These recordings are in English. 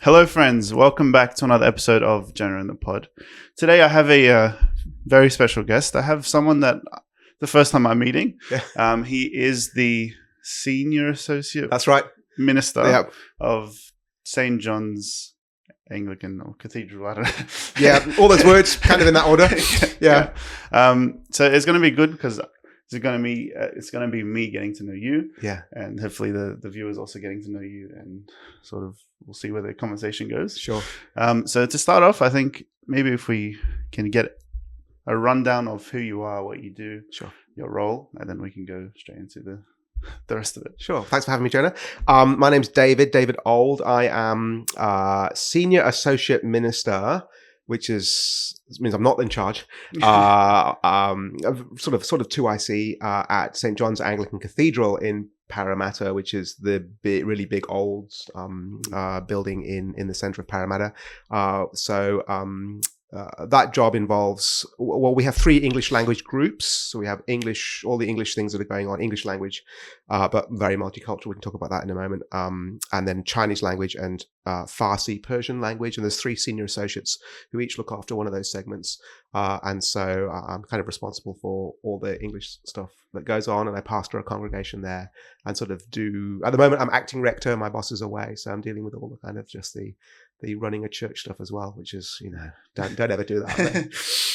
Hello, friends. Welcome back to another episode of Jonah and the Pod. Today, I have a very special guest. I have someone that the first time I'm meeting. Yeah. He is the senior associate. That's right. Minister of St. John's Anglican or Cathedral. I don't know. Yeah, all those words kind of in that order. Yeah. So it's going to be good because it's going to be me getting to know you. Yeah. And hopefully the viewers also getting to know you, and sort of we'll see where the conversation goes. Sure. So to start off, I think maybe if we can get a rundown of who you are, what you do, Sure, your role, and then we can go straight into the rest of it. Sure. Thanks for having me, Jonah. My name's David Ould. I am Senior Associate Minister, which means I'm not in charge. Sort of 2IC at St. John's Anglican Cathedral in Parramatta, which is the really big old building in the centre of Parramatta. That job involves, we have 3 English language groups. So we have English, all the English things that are going on, English language, but very multicultural. We can talk about that in a moment. And then Chinese language and Farsi, Persian language. And there's 3 senior associates who each look after one of those segments. And so I'm kind of responsible for all the English stuff that goes on. And I pastor a congregation there and sort of at the moment, I'm acting rector. My boss is away. So I'm dealing with all the kind of just the running a church stuff as well, which is, don't ever do that.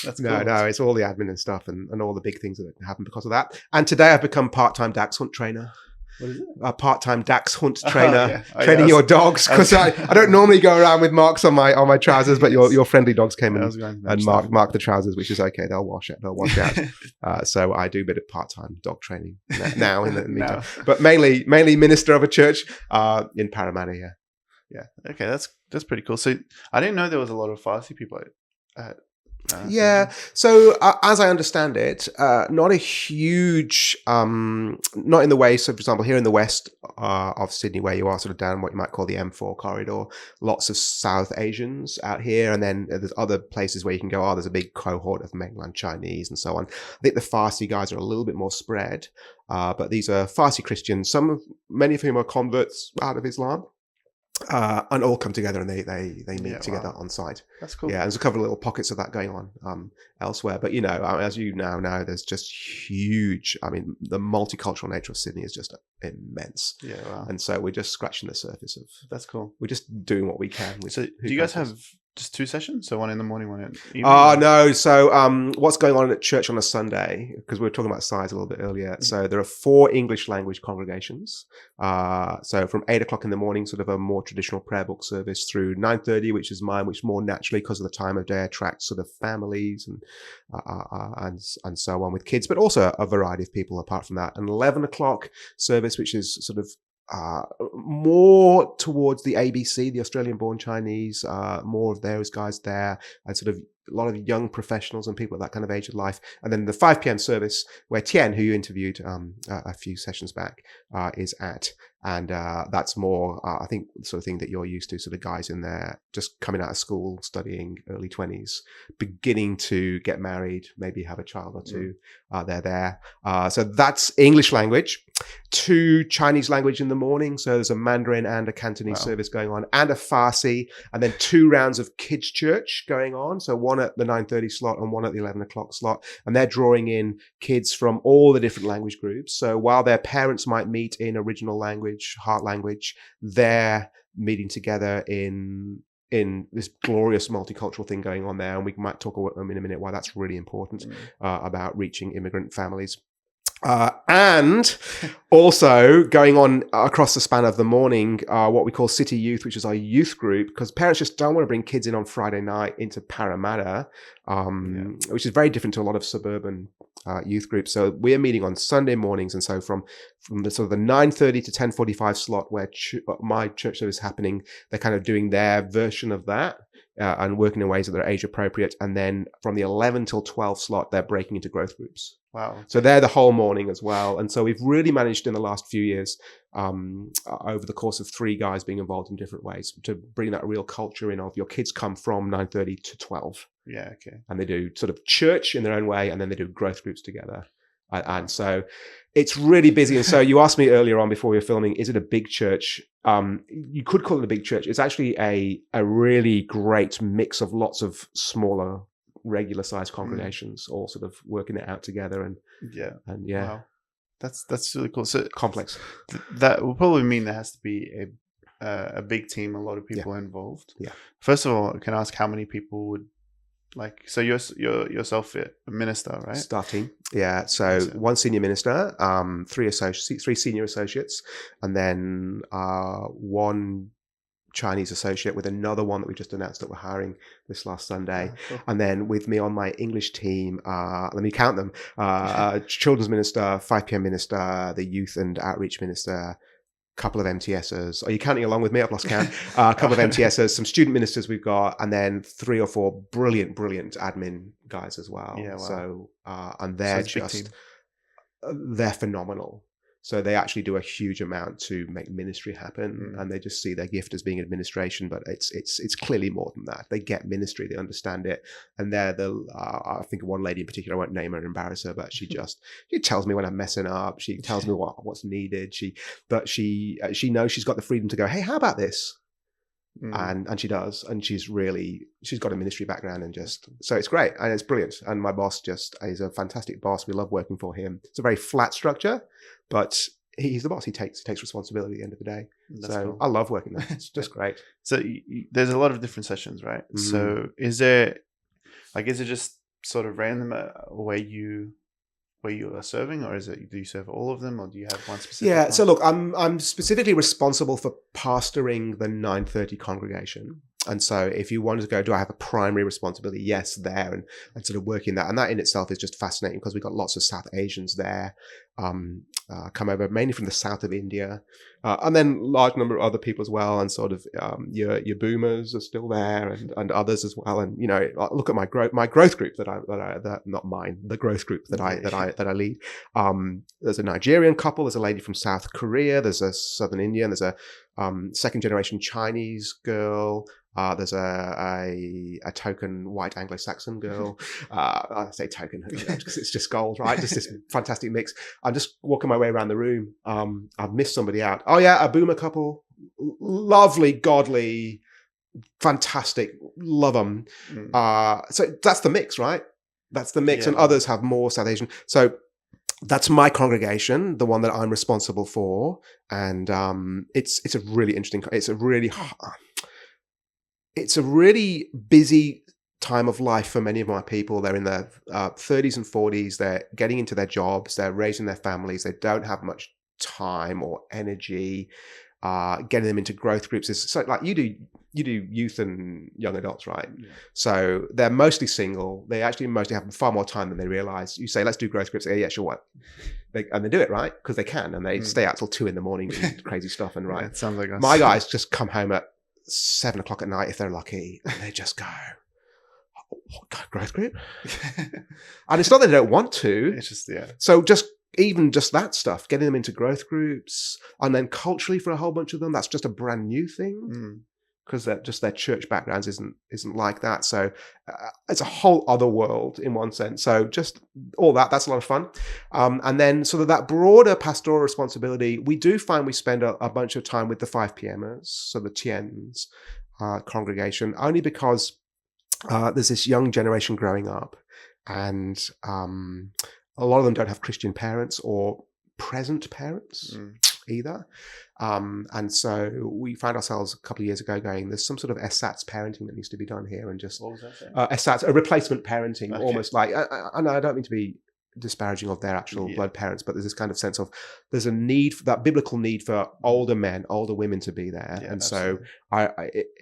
That's No, cool. no, it's all the admin and stuff and all the big things that happen because of that. And today I've become part-time Dax Hunt trainer. What is it? A part-time Dax Hunt trainer, Oh, training your dogs, because I don't normally go around with marks on my trousers, but your friendly dogs came in and mark the trousers, which is okay. They'll wash it out. So I do a bit of part-time dog training now in the meantime, but mainly minister of a church in Parramatta. Yeah. Okay, that's pretty cool. So I didn't know there was a lot of Farsi people at So as I understand it, not a huge, not in the way. So, for example, here in the west of Sydney, where you are sort of down what you might call the M4 corridor, lots of South Asians out here, and then there's other places where you can go. There's a big cohort of mainland Chinese and so on. I think the Farsi guys are a little bit more spread, but these are Farsi Christians. Many of whom are converts out of Islam. And all come together and they meet together on site. That's cool. Yeah, there's a couple of little pockets of that going on elsewhere. But as you now know, there's just huge. I mean, the multicultural nature of Sydney is just immense. Yeah, wow. And so we're just scratching the surface of. That's cool. We're just doing what we can. So, do you guys have just 2 sessions? So one in the morning, one in the evening? No. So what's going on at church on a Sunday, because we were talking about size a little bit earlier. Mm-hmm. So there are 4 English language congregations. So from 8 o'clock in the morning, sort of a more traditional prayer book service, through 9:30, which is mine, which more naturally, because of the time of day, attracts sort of families and so on with kids, but also a variety of people apart from that. And 11 o'clock service, which is sort of more towards the ABC, the Australian born Chinese, more of those guys there, and sort of a lot of young professionals and people at that kind of age of life. And then the 5 p.m. service, where Tien, who you interviewed a few sessions back, is at. And that's more, I think, the sort of thing that you're used to, sort of guys in there just coming out of school, studying early 20s, beginning to get married, maybe have a child or 2. They're there. So that's English language. 2 Chinese language in the morning. So there's a Mandarin and a Cantonese service going on, and a Farsi, and then 2 rounds of kids' church going on. So one at the 9:30 slot and one at the 11 o'clock slot. And they're drawing in kids from all the different language groups. So while their parents might meet in original language, heart language, they're meeting together in this glorious multicultural thing going on there. And we might talk in a minute why that's really important about reaching immigrant families. And also going on across the span of the morning, what we call City Youth, which is our youth group, because parents just don't want to bring kids in on Friday night into Parramatta, which is very different to a lot of suburban youth groups. So we're meeting on Sunday mornings, and so from the sort of the 9:30 to 10:45 slot, where my church service is happening, they're kind of doing their version of that. And working in ways that are age appropriate. And then from the 11 till 12 slot, they're breaking into growth groups. Wow. So they're the whole morning as well. And so we've really managed in the last few years, over the course of 3 guys being involved in different ways, to bring that real culture in of your kids come from 9:30 to 12. Yeah, okay. And they do sort of church in their own way, and then they do growth groups together. And so it's really busy. And so you asked me earlier on before we were filming, is it a big church? You could call it a big church. It's actually a really great mix of lots of smaller, regular sized congregations all sort of working it out together. And Yeah. yeah. Wow. That's really cool. So Complex. That will probably mean there has to be a big team, a lot of people involved. Yeah. First of all, I can ask how many people would so you're yourself a minister, right? Staff team. Yeah. So one senior minister, three senior associates, and then one Chinese associate with another one that we just announced that we're hiring this last Sunday. Oh, cool. And then with me on my English team, let me count them, children's minister, 5 p.m. minister, the youth and outreach minister, couple of MTSers. Are you counting along with me? I've lost count. A couple of MTSers, some student ministers we've got, and then 3 or 4 brilliant admin guys as well. Yeah, wow. So, and they're they're phenomenal. So they actually do a huge amount to make ministry happen, and they just see their gift as being administration, but it's clearly more than that. They get ministry, they understand it, and they're I think one lady in particular, I won't name her and embarrass her, but she tells me when I'm messing up. She tells me what's needed. She knows she's got the freedom to go, hey, how about this? And she does, and she's got a ministry background, and so it's great, and it's brilliant. And my boss is a fantastic boss. We love working for him. It's a very flat structure, but he's the boss. He takes responsibility at the end of the day. That's cool. I love working there. It's just great. So there's a lot of different sessions, right? So is it just sort of random where you are serving, or do you serve all of them, or do you have one specific? Yeah. So look, I'm specifically responsible for pastoring the 9:30 congregation. And so if you wanted to go, do I have a primary responsibility? Yes, there, and sort of working that. And that in itself is just fascinating because we've got lots of South Asians there, come over mainly from the south of India, and then large number of other people as well. And sort of your boomers are still there, and others as well. And look at my growth group the growth group that I lead. There's a Nigerian couple. There's a lady from South Korea. There's a Southern Indian. There's a second generation Chinese girl. There's a token white Anglo-Saxon girl. I say token because it's just gold, right? Just this fantastic mix. I'm just walking my way around the room. I've missed somebody out. Oh yeah, a boomer couple. Lovely, godly, fantastic. Love them. So that's the mix, right? That's the mix. Yeah. And others have more South Asian. So that's my congregation, the one that I'm responsible for. And it's a really interesting, it's a really busy time of life for many of my people. They're in their 30s and 40s. They're getting into their jobs. They're raising their families. They don't have much time or energy. Getting them into growth groups is so like you do youth and young adults, right? Yeah. So they're mostly single. They actually mostly have far more time than they realize. You say, let's do growth groups. Yeah, sure, what? And they do it, right? Because they can, and they stay out till 2 a.m. doing crazy stuff. And right, yeah, it sounds like us. My guys just come home at 7 o'clock at night if they're lucky, and they just go, what growth group? And it's not that they don't want to. It's just So even just that stuff, getting them into growth groups, and then culturally for a whole bunch of them, that's just a brand new thing because their church backgrounds isn't like that. So it's a whole other world in one sense. So just all that's a lot of fun. And then sort of that broader pastoral responsibility, we do find we spend a bunch of time with the 5 p.m.ers, so the Tiens congregation, only because there's this young generation growing up, and a lot of them don't have Christian parents or present parents either. And so we found ourselves a couple of years ago going, there's some sort of SATs parenting that needs to be done here. And just SATs, a replacement parenting, almost like, I know I don't mean to be disparaging of their actual blood parents, but there's this kind of sense of there's a need for that biblical need for older men, older women to be there. And absolutely. So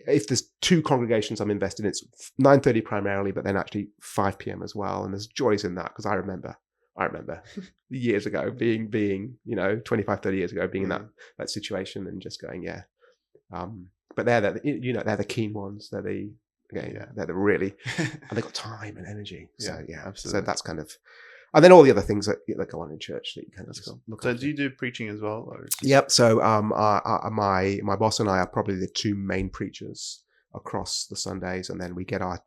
if there's 2 congregations I'm invested in, it's 9:30 primarily, but then actually 5 p.m. as well. And there's joys in that because I remember years ago being 25, 30 years ago being in that situation and just going, but they're the keen ones. They're the really, and they've got time and energy. So absolutely. So that's kind of, and then all the other things that go on in church that you kind of look at. So do you do preaching as well? Or Yep. So my boss and I are probably the 2 main preachers across the Sundays, and then we get our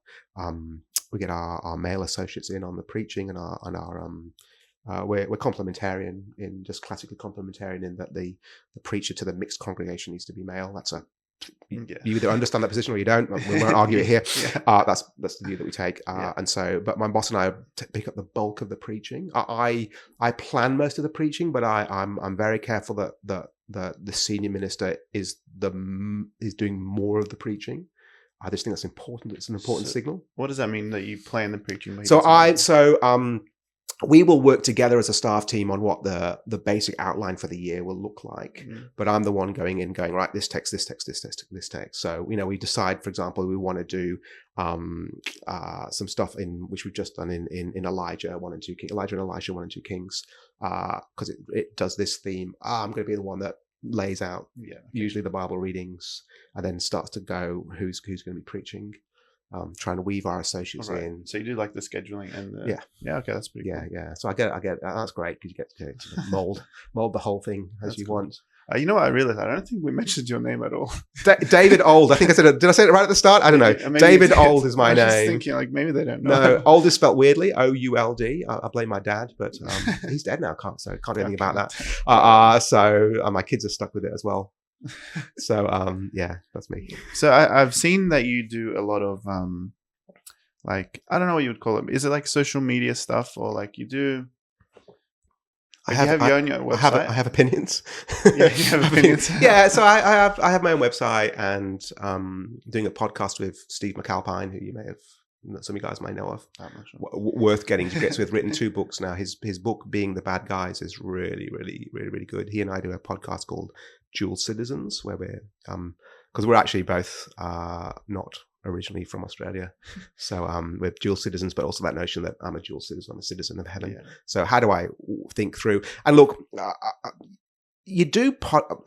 male associates in on the preaching and our we're complementarian in just classically complementarian in that the preacher to the mixed congregation needs to be male. That's you either understand that position or you don't. We won't argue it here. That's the view that we take. And so, but my boss and I pick up the bulk of the preaching. I plan most of the preaching, but I'm very careful that the senior minister is doing more of the preaching. I just think that's important. It's an important signal. What does that mean that you plan the preaching? We will work together as a staff team on what the basic outline for the year will look like. But I'm the one going, right, this text. So, we decide, for example, we want to do some stuff in which we've just done in Elijah 1 and 2 Kings, Elijah and Elisha 1 and 2 Kings, because it does this theme. I'm going to be the one that lays out usually the Bible readings and then starts to go who's going to be preaching. Trying to weave our associates in. So you do like the scheduling and okay, that's pretty cool. So I get that's great because you get to sort of mold the whole thing as you want. You know what I realized? I don't think we mentioned your name at all. David Ould. I think I said it. Did I say it right at the start? I don't know. David Ould is my name. I was just thinking like maybe they don't know. No, Ould is spelled weirdly. Ould. I blame my dad, but he's dead now. Can't do anything about that. So my kids are stuck with it as well. So that's me. So I've seen that you do a lot of like, I don't know what you would call it. Is it like social media stuff, or like you do? Like I have opinions. You have opinions. So I have my own website and doing a podcast with Steve McAlpine, who some of you guys might know of. Worth getting to grips with. Written 2 books now. His book, Being the Bad Guys, is really, really, really, really good. He and I do a podcast called Dual Citizens, where we're because we're actually both not originally from Australia, so we're dual citizens, but also that notion that I'm a dual citizen, I'm a citizen of heaven. So how do I think through and look? You do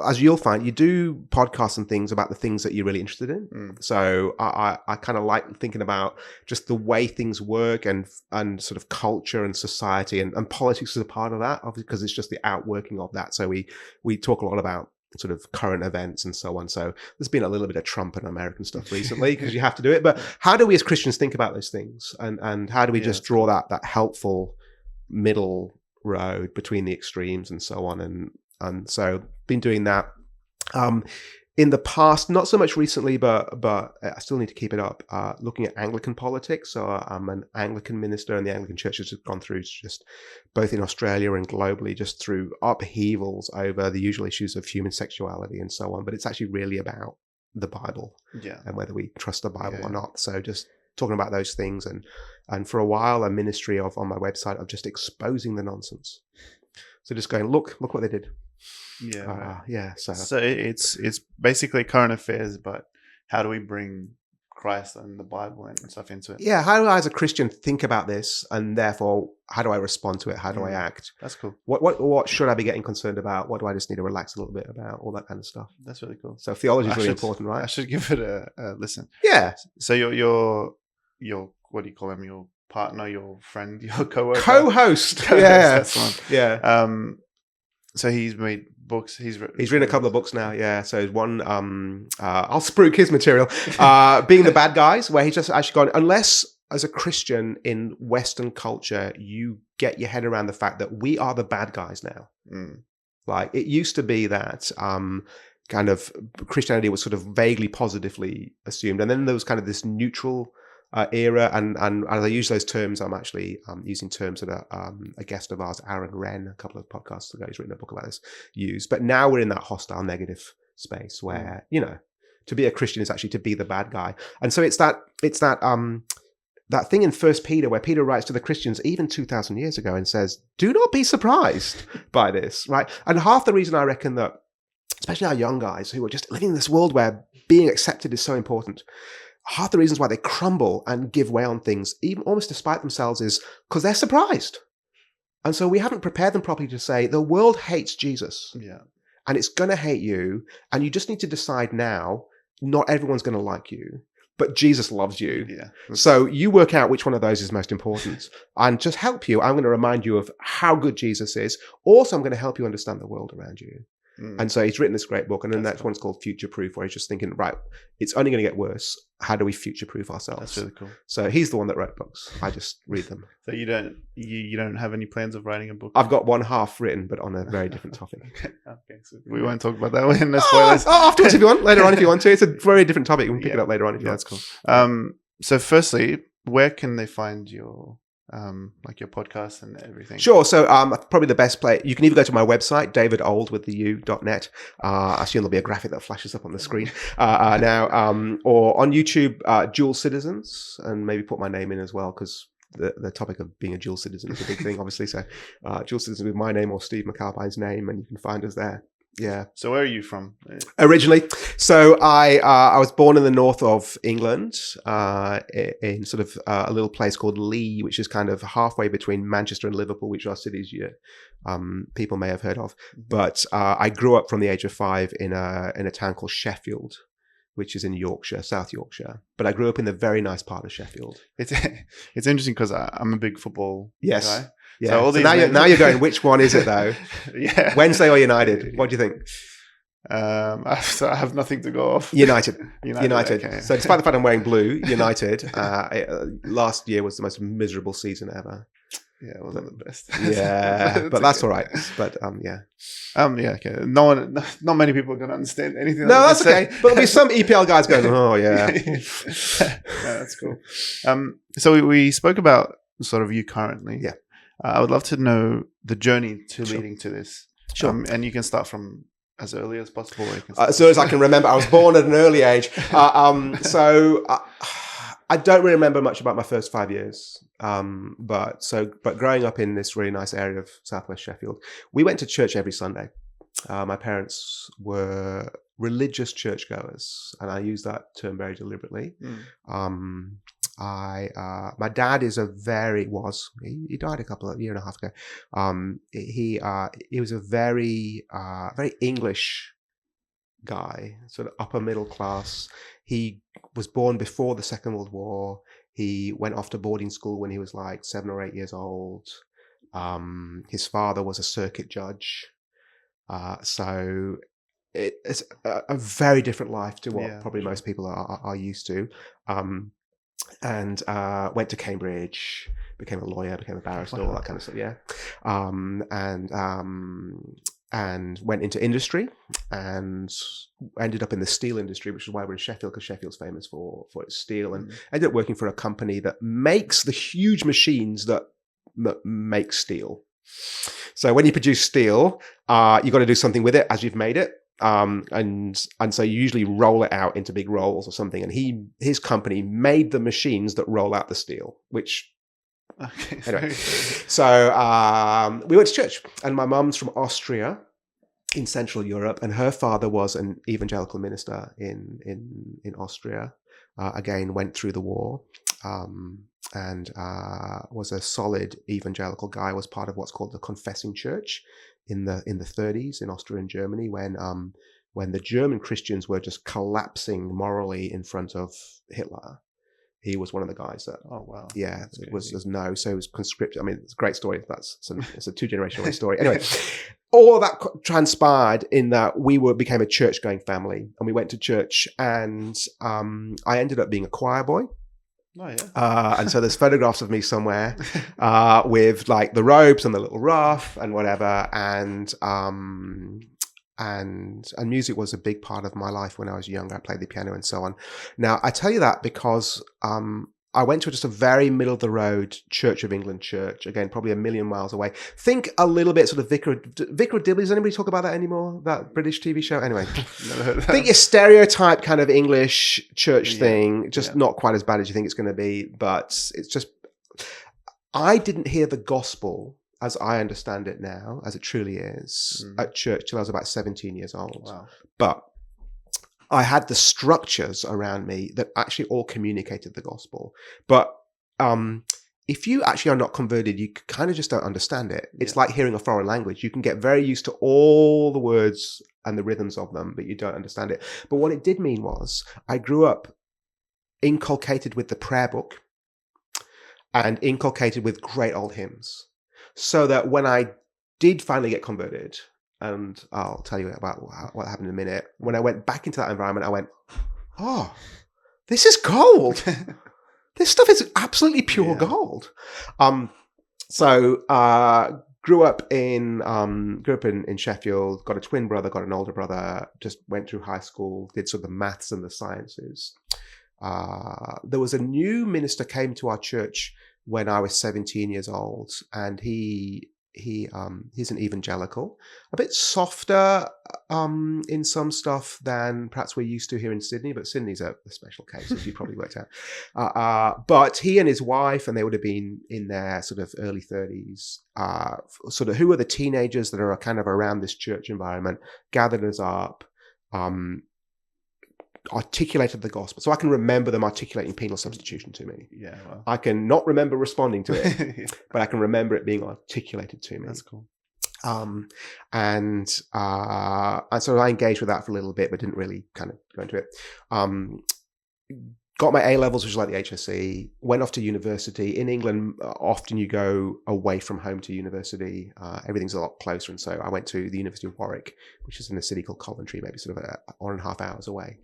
as you'll find, you do podcasts and things about the things that you're really interested in. So I kind of like thinking about just the way things work and sort of culture and society and politics is a part of that, obviously, because it's just the outworking of that. So we talk a lot about sort of current events and so on. So there's been a little bit of Trump and American stuff recently because you have to do it. But how do we as Christians think about those things? And how do we just draw that helpful middle road between the extremes and so on? And so been doing that in the past, not so much recently, but I still need to keep it up, looking at Anglican politics. So I'm an Anglican minister, and the Anglican Church has gone through just both in Australia and globally, just through upheavals over the usual issues of human sexuality and so on. But it's actually really about the Bible and whether we trust the Bible or not. So just talking about those things, and for a while, a ministry on my website of just exposing the nonsense. So just going, look what they did. So it's basically current affairs, but how do we bring Christ and the Bible and stuff into it? How do I, as a Christian, think about this, and therefore, how do I respond to it? How do I act? That's cool. What should I be getting concerned about? What do I just need to relax a little bit about? All that kind of stuff. That's really cool. So theology is really important, right? I should give it a listen. Yeah. So your what do you call him? Your partner, your friend, your co-worker, co-host. That's one. Yeah. So he's made books. He's written a couple of books now. Yeah. So one, I'll spruik his material. Being the Bad Guys, where he's just actually gone, unless as a Christian in Western culture, you get your head around the fact that we are the bad guys now. Like it used to be that kind of Christianity was sort of vaguely positively assumed, and then there was kind of this neutral era, and as I use those terms, I'm actually using terms that a guest of ours, Aaron Wren, a couple of podcasts ago, he's written a book about this, used. But now we're in that hostile negative space where to be a Christian is actually to be the bad guy, and so it's that thing in 1 Peter where Peter writes to the Christians even 2,000 years ago and says, "Do not be surprised by this," right? And half the reason I reckon that, especially our young guys who are just living in this world where being accepted is so important, half the reasons why they crumble and give way on things, even almost despite themselves, is because they're surprised. And so we haven't prepared them properly to say, the world hates Jesus. And it's going to hate you. And you just need to decide now, not everyone's going to like you, but Jesus loves you. So you work out which one of those is most important. And just help you, I'm going to remind you of how good Jesus is. Also, I'm going to help you understand the world around you. And so he's written this great book. And then the That's next cool. one's called Future Proof, where he's just thinking, right, it's only going to get worse. How do we future proof ourselves? That's really cool. So he's the one that wrote books. I just read them. So you don't have any plans of writing a book? I've got one half written, but on a very different topic. Okay, so we won't talk about that one. No spoilers. Afterwards, if you want. Later on, if you want to. It's a very different topic. We can pick it up later on if you Yeah, want. that's cool. So firstly, where can they find your like your podcast and everything? Sure. So probably the best place, you can either go to my website, davidould with the u.net. I assume there'll be a graphic that flashes up on the screen now, or on YouTube, Dual Citizens, and maybe put my name in as well, because the topic of being a dual citizen is a big thing, obviously. So dual citizen with my name or Steve McAlpine's name, and you can find us there. Yeah. So where are you from? Originally, so I was born in the north of England, in sort of a little place called Lee, which is kind of halfway between Manchester and Liverpool, which are cities people may have heard of. But I grew up from the age of 5 in a town called Sheffield, which is in Yorkshire, South Yorkshire. But I grew up in the very nice part of Sheffield. It's interesting because I'm a big football guy. Yeah. So, now you're going, which one is it though? Yeah. Wednesday or United? What do you think? So I have nothing to go off. United. Okay. So despite the fact I'm wearing blue, United, last year was the most miserable season ever. Yeah, it wasn't the best. Yeah, but that's all right. But yeah. Yeah, okay. Not many people are going to understand anything. No, that's okay. But there'll be some EPL guys going, oh yeah. No, that's cool. So we spoke about sort of you currently. Yeah. I would love to know the journey to Sure. leading to this. Sure. And you can start from as early as possible. Or you can As soon as I can remember, I was born at an early age. So I don't really remember much about my first 5 years. But growing up in this really nice area of Southwest Sheffield, we went to church every Sunday. My parents were religious churchgoers, and I use that term very deliberately. My dad is he died a year and a half ago. He was a very English guy, sort of upper middle class. He was born before the Second World War. He went off to boarding school when he was like 7 or 8 years old. His father was a circuit judge. So it's a very different life to what probably most people are used to. And went to Cambridge, became a lawyer, became a barrister, all that kind of stuff. Yeah. And went into industry and ended up in the steel industry, which is why we're in Sheffield, because Sheffield's famous for its steel, and ended up working for a company that makes the huge machines that make steel. So when you produce steel, you've got to do something with it as you've made it. And so you usually roll it out into big rolls or something. And his company made the machines that roll out the steel, which anyway. So we went to church, and my mum's from Austria in Central Europe, and her father was an evangelical minister in Austria. Again, went through the war, and was a solid evangelical guy. Was part of what's called the Confessing Church in the 30s in Austria and Germany, when the German Christians were just collapsing morally in front of Hitler. He was one of the guys that, so he was conscripted. I mean, it's a great story. It's a 2-generational story. Anyway, all of that transpired in that we became a church-going family, and we went to church, and I ended up being a choir boy. Oh, yeah. And so there's photographs of me somewhere with like the robes and the little ruff and whatever, and music was a big part of my life when I was younger. I played the piano and so on. Now, I tell you that because I went to just a very middle of the road Church of England church, again, probably a million miles away. Think a little bit sort of Vicar of Dibley. Does anybody talk about that anymore? That British TV show? Anyway, Never heard of that. think your stereotype kind of English church thing, just not quite as bad as you think it's going to be, but it's just, I didn't hear the gospel as I understand it now, as it truly is, at church till I was about 17 years old. Wow. But I had the structures around me that actually all communicated the gospel. But if you actually are not converted, you kind of just don't understand it. It's like hearing a foreign language. You can get very used to all the words and the rhythms of them, but you don't understand it. But what it did mean was I grew up inculcated with the prayer book and inculcated with great old hymns. So that when I did finally get converted, and I'll tell you about what happened in a minute. When I went back into that environment, I went, oh, this is gold. This stuff is absolutely pure gold. So grew up in Sheffield, got a twin brother, got an older brother, just went through high school, did sort of the maths and the sciences. There was a new minister came to our church when I was 17 years old, and he's an evangelical, a bit softer in some stuff than perhaps we're used to here in Sydney, but Sydney's a special case, as you probably worked out. But he and his wife, and they would have been in their sort of early 30s, sort of who are the teenagers that are kind of around this church environment, gathered us up, articulated the gospel. So I can remember them articulating penal substitution to me. Yeah, well. I can not remember responding to it, but I can remember it being articulated to me. That's cool. And so I engaged with that for a little bit, but didn't really kind of go into it. Got my A-levels, which is like the HSE, went off to university. In England, often you go away from home to university. Everything's a lot closer. And so I went to the University of Warwick, which is in a city called Coventry, maybe sort of 1.5 hours away.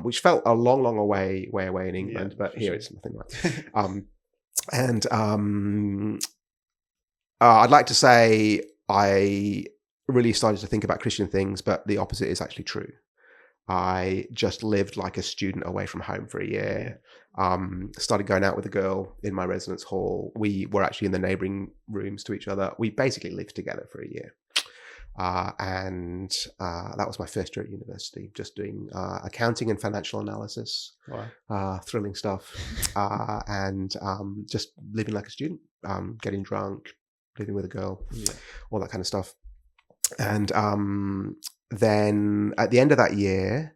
Which felt a long, long way away in England, but here it's nothing like. I'd like to say I really started to think about Christian things, but the opposite is actually true. I just lived like a student away from home for a year. Started going out with a girl in my residence hall. We were actually in the neighbouring rooms to each other. We basically lived together for a year. And that was my first year at university, just doing accounting and financial analysis. Wow. Thrilling stuff. And just living like a student, getting drunk, living with a girl, all that kind of stuff. And then at the end of that year,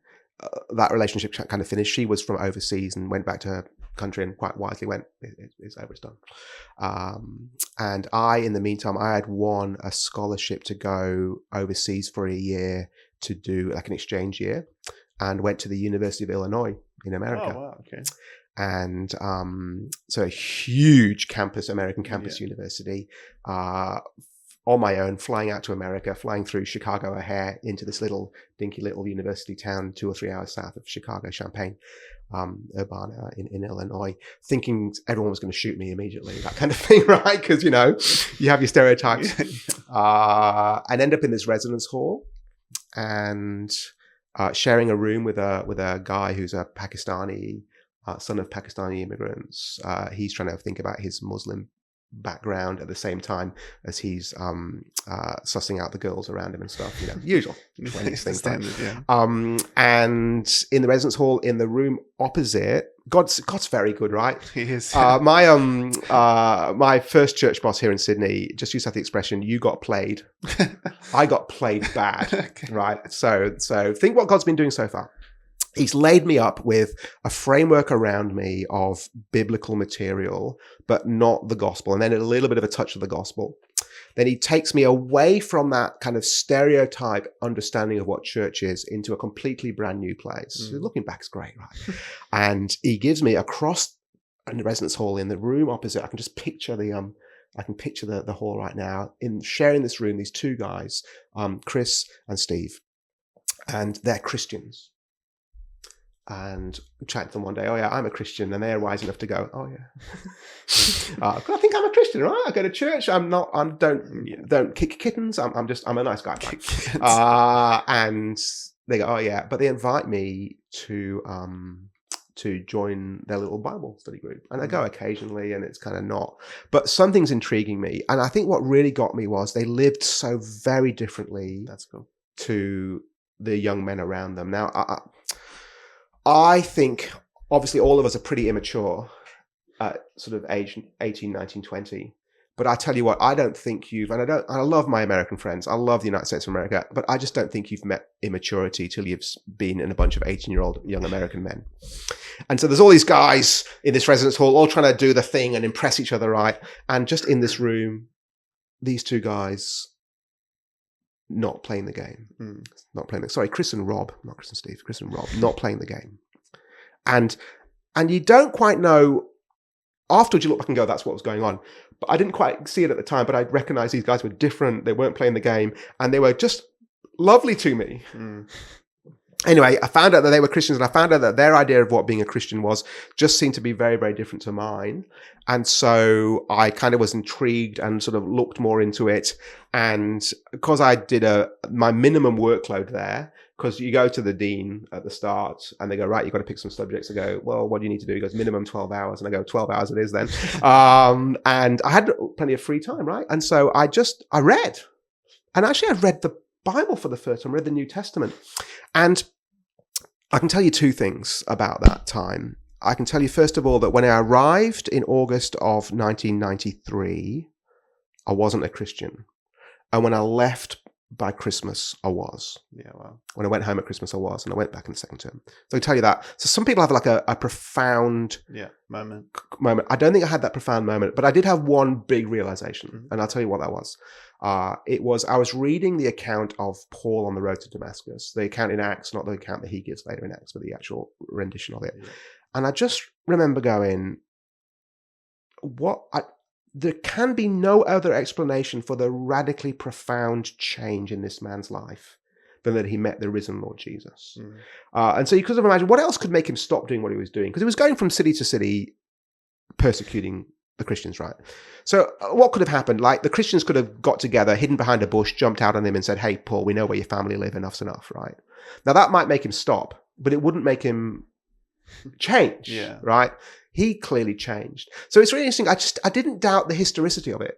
that relationship kind of finished. She was from overseas and went back to her country and quite wisely went, it's over, it's done. And I, in the meantime, I had won a scholarship to go overseas for a year to do like an exchange year, and went to the University of Illinois in America. Oh, wow, okay. And so a huge campus, American campus university, on my own, flying out to America, flying through Chicago O'Hare into this little dinky little university town 2 or 3 hours south of Chicago, Champaign, Urbana in Illinois, thinking everyone was going to shoot me immediately, that kind of thing, right? Because, you know, you have your stereotypes. And end up in this residence hall and sharing a room with a guy who's a Pakistani, son of Pakistani immigrants. He's trying to think about his Muslim background at the same time as he's sussing out the girls around him and stuff, you know, usual 20s things. Standard, yeah. And in the residence hall, in the room opposite, God's very good, right? He is. My first church boss here in Sydney just used to have the expression, "You got played." I got played bad, okay. Right? So think what God's been doing so far. He's laid me up with a framework around me of biblical material, but not the gospel, and then a little bit of a touch of the gospel. Then he takes me away from that kind of stereotype understanding of what church is into a completely brand new place. Looking back is great, right? And he gives me across in the residence hall in the room opposite. I can just picture the hall right now. In sharing this room, these two guys, Chris and Steve, and they're Christians. And chat to them one day. Oh yeah, I'm a Christian, and they're wise enough to go. Oh yeah, I think I'm a Christian, right? I go to church. Don't kick kittens. I'm a nice guy. And they go, oh yeah, but they invite me to join their little Bible study group, and I go occasionally, and it's kind of not. But something's intriguing me, and I think what really got me was they lived so very differently. That's cool. To the young men around them. Now, I think, obviously, all of us are pretty immature at sort of age 18, 19, 20. But I tell you what, I don't think I love my American friends. I love the United States of America, but I just don't think you've met immaturity till you've been in a bunch of 18-year-old young American men. And so there's all these guys in this residence hall all trying to do the thing and impress each other, right? And just in this room, these two guys not playing the game. Chris and Rob, not Chris and Steve, Chris and Rob, not playing the game. And you don't quite know, afterwards you look back and go, that's what was going on. But I didn't quite see it at the time, but I recognized these guys were different. They weren't playing the game, and they were just lovely to me. Mm. Anyway, I found out that they were Christians, and I found out that their idea of what being a Christian was just seemed to be very, very different to mine. And so I kind of was intrigued and sort of looked more into it. And because I did my minimum workload there, because you go to the dean at the start and they go, right, you've got to pick some subjects. I go, well, what do you need to do? He goes, minimum 12 hours. And I go, 12 hours it is then. And I had plenty of free time, right? And so I read. And actually I read the Bible for the first time, read the New Testament. And I can tell you two things about that time. I can tell you, first of all, that when I arrived in August of 1993, I wasn't a Christian. And when I left by Christmas, I was. Yeah, wow. When I went home at Christmas, I was. And I went back in the second term. So I can tell you that. So some people have like a profound moment. I don't think I had that profound moment, but I did have one big realization. And I'll tell you what that was. I was reading the account of Paul on the road to Damascus, the account in Acts, not the account that he gives later in Acts, but the actual rendition of it. Yeah. And I just remember going, there can be no other explanation for the radically profound change in this man's life than that he met the risen Lord Jesus. And so you could have imagined what else could make him stop doing what he was doing, because he was going from city to city persecuting the Christians, right? So what could have happened? Like the Christians could have got together, hidden behind a bush, jumped out on him and said, hey, Paul, we know where your family live. Enough's enough, right? Now that might make him stop, but it wouldn't make him change, right? He clearly changed. So it's really interesting. I didn't doubt the historicity of it.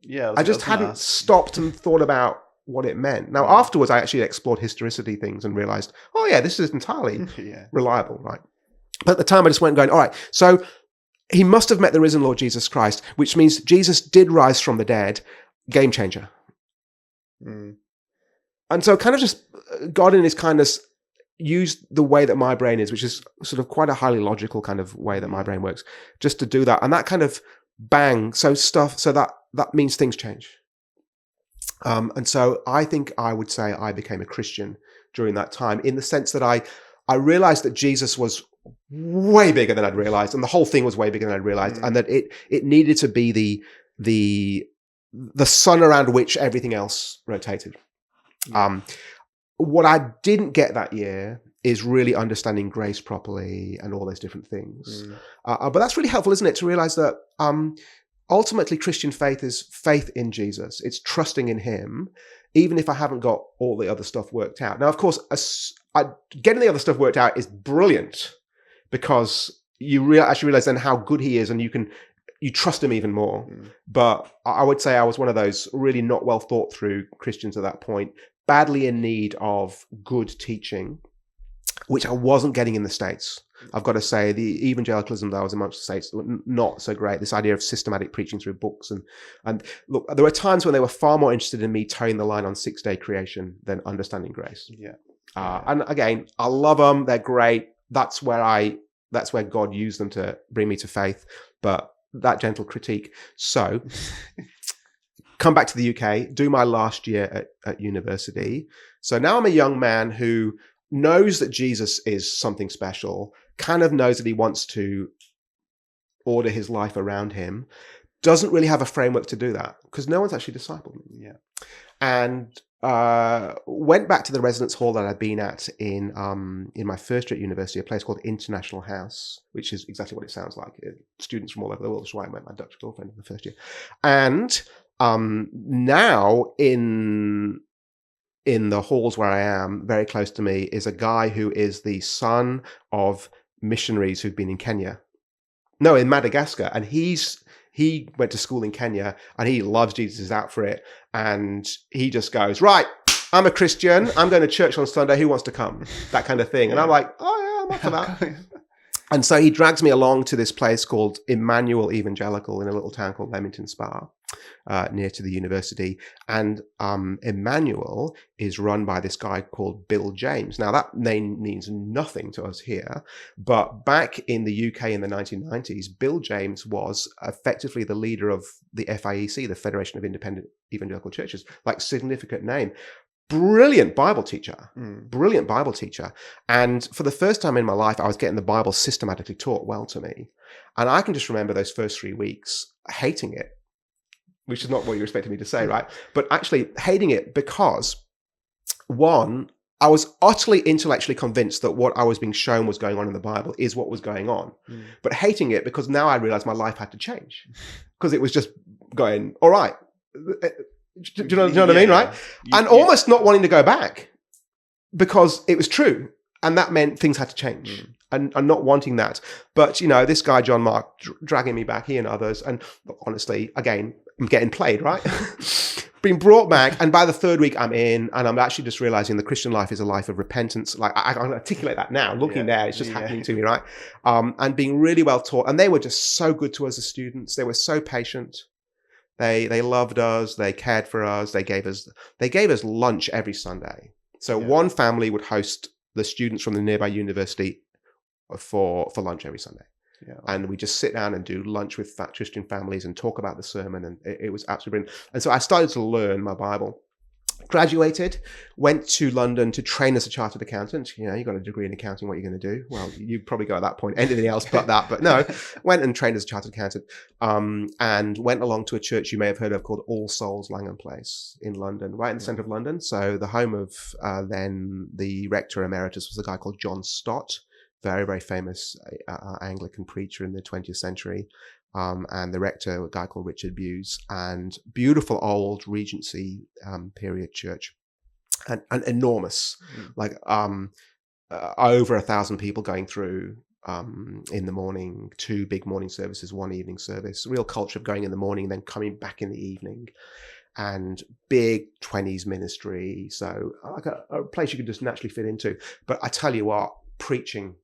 Yeah. I just hadn't stopped and thought about what it meant. Now, afterwards, I actually explored historicity things and realized, oh yeah, this is entirely reliable, right? But at the time I just went going, all right, so he must have met the risen Lord Jesus Christ, which means Jesus did rise from the dead. Game changer. And so kind of just God in his kindness used the way that my brain is, which is sort of quite a highly logical kind of way that my brain works, just to do that. And that kind of bang, so that means things change. And so I think I would say I became a Christian during that time, in the sense that I realized that Jesus was way bigger than I'd realized, and the whole thing was way bigger than I'd realized, and that it needed to be the sun around which everything else rotated. What I didn't get that year is really understanding grace properly and all those different things. But that's really helpful, isn't it, to realize that ultimately Christian faith is faith in Jesus. It's trusting in him, even if I haven't got all the other stuff worked out. Now, of course, getting the other stuff worked out is brilliant, because you actually realize then how good he is, and you trust him even more. But I would say I was one of those really not well thought through Christians at that point, badly in need of good teaching, which I wasn't getting in the States. I've got to say, the evangelicalism that I was amongst the States, not so great. This idea of systematic preaching through books. And look, there were times when they were far more interested in me towing the line on 6-day creation than understanding grace. And again, I love them. They're great. That's where God used them to bring me to faith. But that gentle critique. So come back to the UK, do my last year at university. So now I'm a young man who knows that Jesus is something special, kind of knows that he wants to order his life around him, doesn't really have a framework to do that because no one's actually discipled me. And went back to the residence hall that I'd been at in my first year at university, a place called International House, which is exactly what it sounds like. Students from all over the world. That's why I met my Dutch girlfriend in the first year. And now in the halls where I am, very close to me, is a guy who is the son of missionaries who've been in Madagascar. And he went to school in Kenya and he loves Jesus, is out for it. And he just goes, right, I'm a Christian. I'm going to church on Sunday. Who wants to come? That kind of thing. And I'm like, oh yeah, I'm up for that. And so he drags me along to this place called Emmanuel Evangelical in a little town called Leamington Spa, near to the university. And Emmanuel is run by this guy called Bill James. Now, that name means nothing to us here, but back in the UK in the 1990s, Bill James was effectively the leader of the FIEC, the Federation of Independent Evangelical Churches, like significant name. Brilliant Bible teacher. And for the first time in my life, I was getting the Bible systematically taught well to me. And I can just remember those first 3 weeks hating it, which is not what you expected me to say, right? But actually hating it because one, I was utterly intellectually convinced that what I was being shown was going on in the Bible is what was going on, but hating it because now I realized my life had to change because it was just going, all right. Do you know what I mean? Right. And almost not wanting to go back because it was true. And that meant things had to change and not wanting that. But, this guy, John Mark, dragging me back, he and others. And honestly, again, I'm getting played, right? Being brought back, and by the third week I'm in, and I'm actually just realizing the Christian life is a life of repentance. Like I can articulate that now, looking there, it's just happening to me, right? And being really well taught, and they were just so good to us as students. They were so patient. They loved us. They cared for us. They gave us lunch every Sunday. So one family would host the students from the nearby university for lunch every Sunday. Yeah. And we just sit down and do lunch with Christian families and talk about the sermon. And it was absolutely brilliant. And so I started to learn my Bible. Graduated, went to London to train as a chartered accountant. You got a degree in accounting, what are you going to do? Well, you probably go at that point, anything else but that. But no, went and trained as a chartered accountant, and went along to a church you may have heard of called All Souls Langham Place in London, right in the centre of London. So the home of then the rector emeritus was a guy called John Stott, very, very famous Anglican preacher in the 20th century. And the rector, a guy called Richard Bewes, and beautiful old Regency period church, and enormous, like over 1,000 people going through in the morning, 2 big morning services, 1 evening service, real culture of going in the morning and then coming back in the evening, and big 20s ministry. So like a place you could just naturally fit into. But I tell you what, preaching,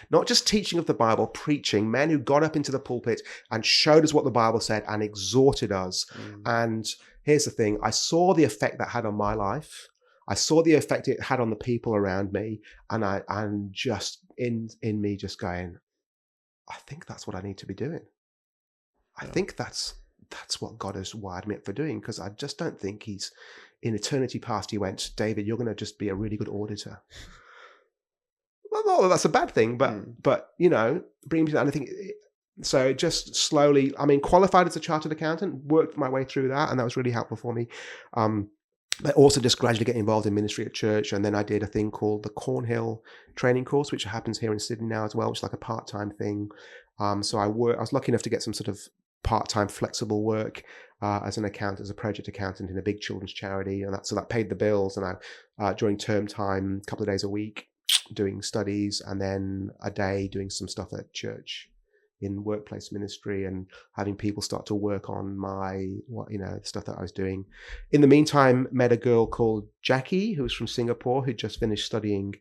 not just teaching of the Bible, preaching, men who got up into the pulpit and showed us what the Bible said and exhorted us. And here's the thing, I saw the effect that had on my life. I saw the effect it had on the people around me. And I'm just in me just going, I think that's what I need to be doing. I think that's what God has wired me up for doing, because I just don't think he's, in eternity past, he went, David, you're going to just be a really good auditor. Well, that's a bad thing, but bring me to that. And I think so. Just slowly, qualified as a chartered accountant, worked my way through that, and that was really helpful for me. But also just gradually get involved in ministry at church, and then I did a thing called the Cornhill training course, which happens here in Sydney now as well, which is like a part-time thing. So I was lucky enough to get some sort of part-time flexible work as a project accountant in a big children's charity, and that paid the bills. And I during term time, a couple of days a week, doing studies, and then a day doing some stuff at church in workplace ministry, and having people start to work on the stuff that I was doing. In the meantime, met a girl called Jackie, who was from Singapore, who'd just finished studying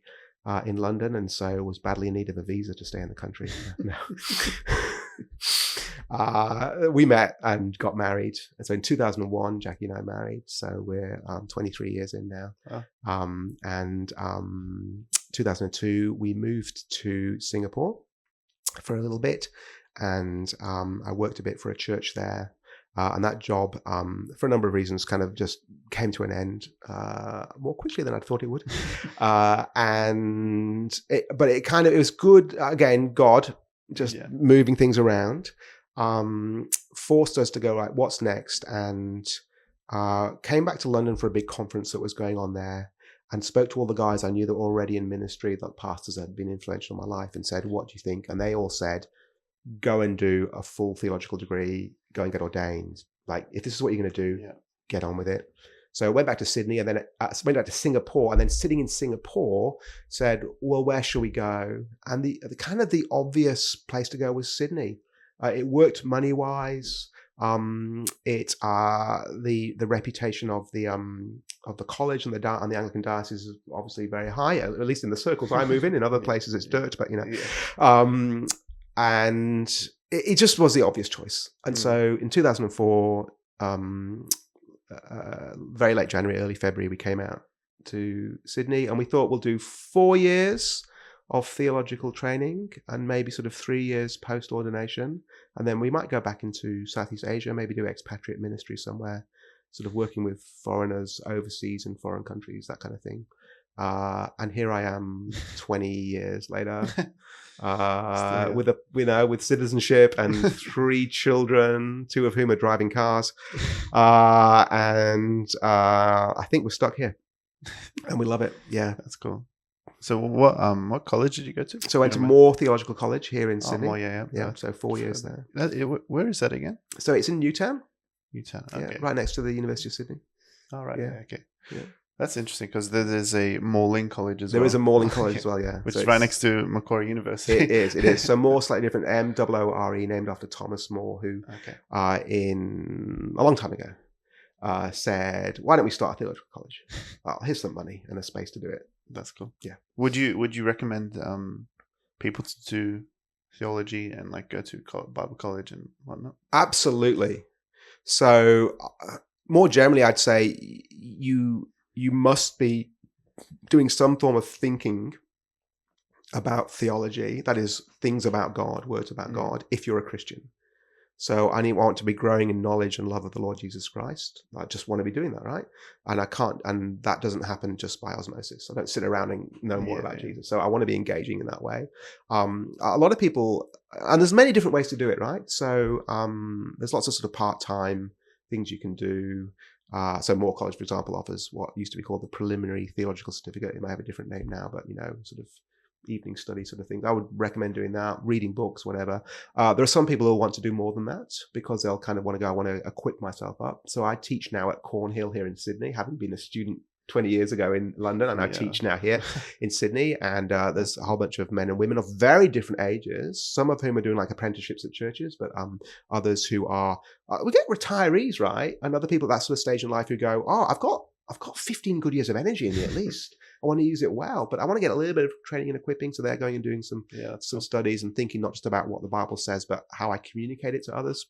in London, and so was badly in need of a visa to stay in the country. We met and got married. And so in 2001, Jackie and I married. So we're 23 years in now. And 2002, we moved to Singapore for a little bit. And I worked a bit for a church there. And that job, for a number of reasons, kind of just came to an end more quickly than I thought it would. But it was good. Again, God just moving things around, forced us to go, right, what's next? And came back to London for a big conference that was going on there, and spoke to all the guys I knew that were already in ministry, that pastors had been influential in my life, and said, what do you think? And they all said, go and do a full theological degree, go and get ordained. Like, if this is what you're going to do, get on with it. So I went back to Sydney, and then went back to Singapore, and then sitting in Singapore said, well, where shall we go? And the kind of the obvious place to go was Sydney. It worked money-wise. The reputation of the college and the Anglican diocese is obviously very high, at least in the circles I move in. In other places it's dirt, but and it just was the obvious choice. And so in 2004, very late January, early February, we came out to Sydney, and we thought we'll do 4 years of theological training and maybe sort of 3 years post-ordination. And then we might go back into Southeast Asia, maybe do expatriate ministry somewhere, sort of working with foreigners overseas in foreign countries, that kind of thing. And here I am 20 years later, Still, with citizenship and 3 children, 2 of whom are driving cars. And I think we're stuck here and we love it. Yeah. That's cool. So what college did you go to? So I went to Moore Theological College here in Sydney. Moore, yeah. So 4 years there. Where is that again? So it's in Newtown. Newtown. Okay. Yeah, right next to the University of Sydney. All right. Yeah. Okay. Yeah. That's interesting because there's a Morling College as well. There is a Morling College as well, yeah. Which so is right next to Macquarie University. It is. So Moore, slightly different. Moore, named after Thomas More, who in a long time ago said, "Why don't we start a theological college? Here's some money and a space to do it." That's cool. Yeah. Would you recommend people to do theology and like go to Bible college and whatnot? Absolutely. So more generally, I'd say you must be doing some form of thinking about theology, that is, things about God, words about God, if you're a Christian. So I want to be growing in knowledge and love of the Lord Jesus Christ. I just want to be doing that, right? And that doesn't happen just by osmosis. I don't sit around and know more about Jesus. So I want to be engaging in that way. A lot of people, and there's many different ways to do it, right? So there's lots of sort of part-time things you can do. So Moore College, for example, offers what used to be called the preliminary theological certificate. It may have a different name now, but sort of evening study sort of things. I would recommend doing that, reading books, whatever. There are some people who want to do more than that because they'll kind of want to go, I want to equip myself up. So I teach now at Cornhill here in Sydney, having been a student 20 years ago in London, and I teach now here in Sydney. And there's a whole bunch of men and women of very different ages, some of whom are doing like apprenticeships at churches, but others who are, we get retirees, right? And other people at that sort of stage in life who go, I've got 15 good years of energy in me at least. I want to use it well, but I want to get a little bit of training and equipping. So they're going and doing some studies and thinking not just about what the Bible says, but how I communicate it to others.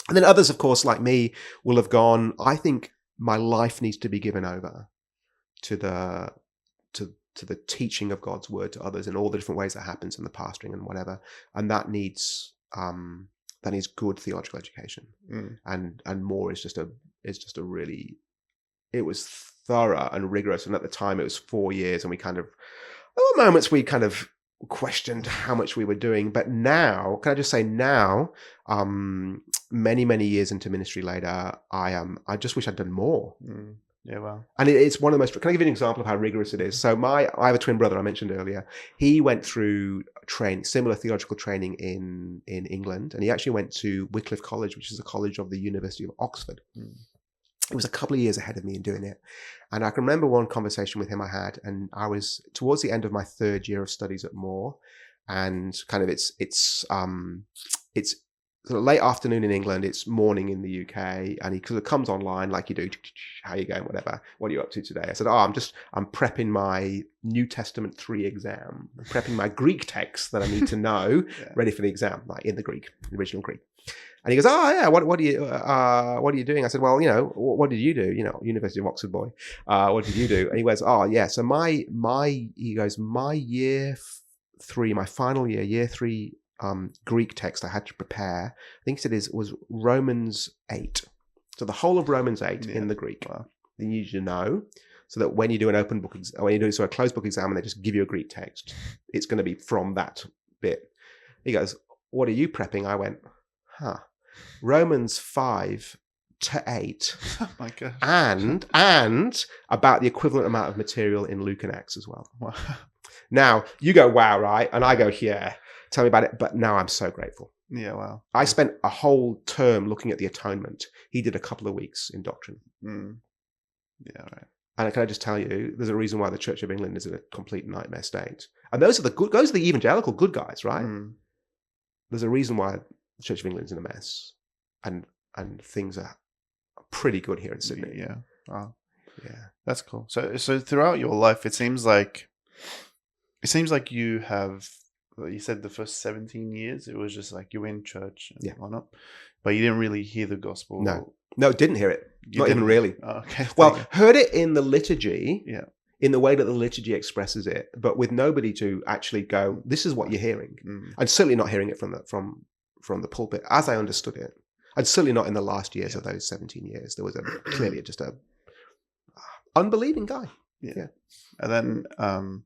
And then others, of course, like me, will have gone, I think my life needs to be given over to the teaching of God's word to others in all the different ways that happens in the pastoring and whatever. And that needs good theological education. And Moore is just a really, it was thorough and rigorous. And at the time it was 4 years, and there were moments we kind of questioned how much we were doing. But now, can I just say now, many, many years into ministry later, I just wish I'd done more. Yeah, well. And it's one of the most, can I give you an example of how rigorous it is? So I have a twin brother I mentioned earlier. He went through similar theological training in England, and he actually went to Wycliffe College, which is a college of the University of Oxford. It was a couple of years ahead of me in doing it. And I can remember one conversation with him I had, and I was towards the end of my 3rd year of studies at Moore, and kind of it's sort of late afternoon in England, it's morning in the UK, and he sort of comes online like you do, how you going, whatever, what are you up to today? I said, I'm prepping my New Testament 3 exam, I'm prepping my Greek text that I need to know, ready for the exam, like in the Greek, the original Greek. And he goes, what are you doing? I said, well, what did you do? University of Oxford boy. What did you do? And he goes, so my year 3, my final year 3 Greek text I had to prepare, I think he said was Romans 8. So the whole of Romans 8 in the Greek. Wow. You need to know, so that when you do an open book, when you do a closed book exam and they just give you a Greek text, it's going to be from that bit. He goes, what are you prepping? I went, Romans 5 to 8. Oh my gosh. And about the equivalent amount of material in Luke and Acts as well. Wow. Now, you go, wow, right? And I go, yeah, tell me about it. But now I'm so grateful. Yeah, wow. I spent a whole term looking at the atonement. He did a couple of weeks in doctrine. Yeah, right. And can I just tell you, there's a reason why the Church of England is in a complete nightmare state. And those are the evangelical good guys, right? There's a reason why the Church of England is in a mess. And things are pretty good here in Sydney. Yeah. Wow. Yeah. That's cool. So throughout your life, it seems like you have, you said the first 17 years, it was just like you were in church and whatnot, but you didn't really hear the gospel. No, didn't hear it. Not even really. Oh, okay. Well, heard it in the liturgy. Yeah. In the way that the liturgy expresses it, but with nobody to actually go, this is what you're hearing. And certainly not hearing it from the pulpit as I understood it. And certainly not in the last years of those 17 years. There was clearly just a unbelieving guy. Yeah. And then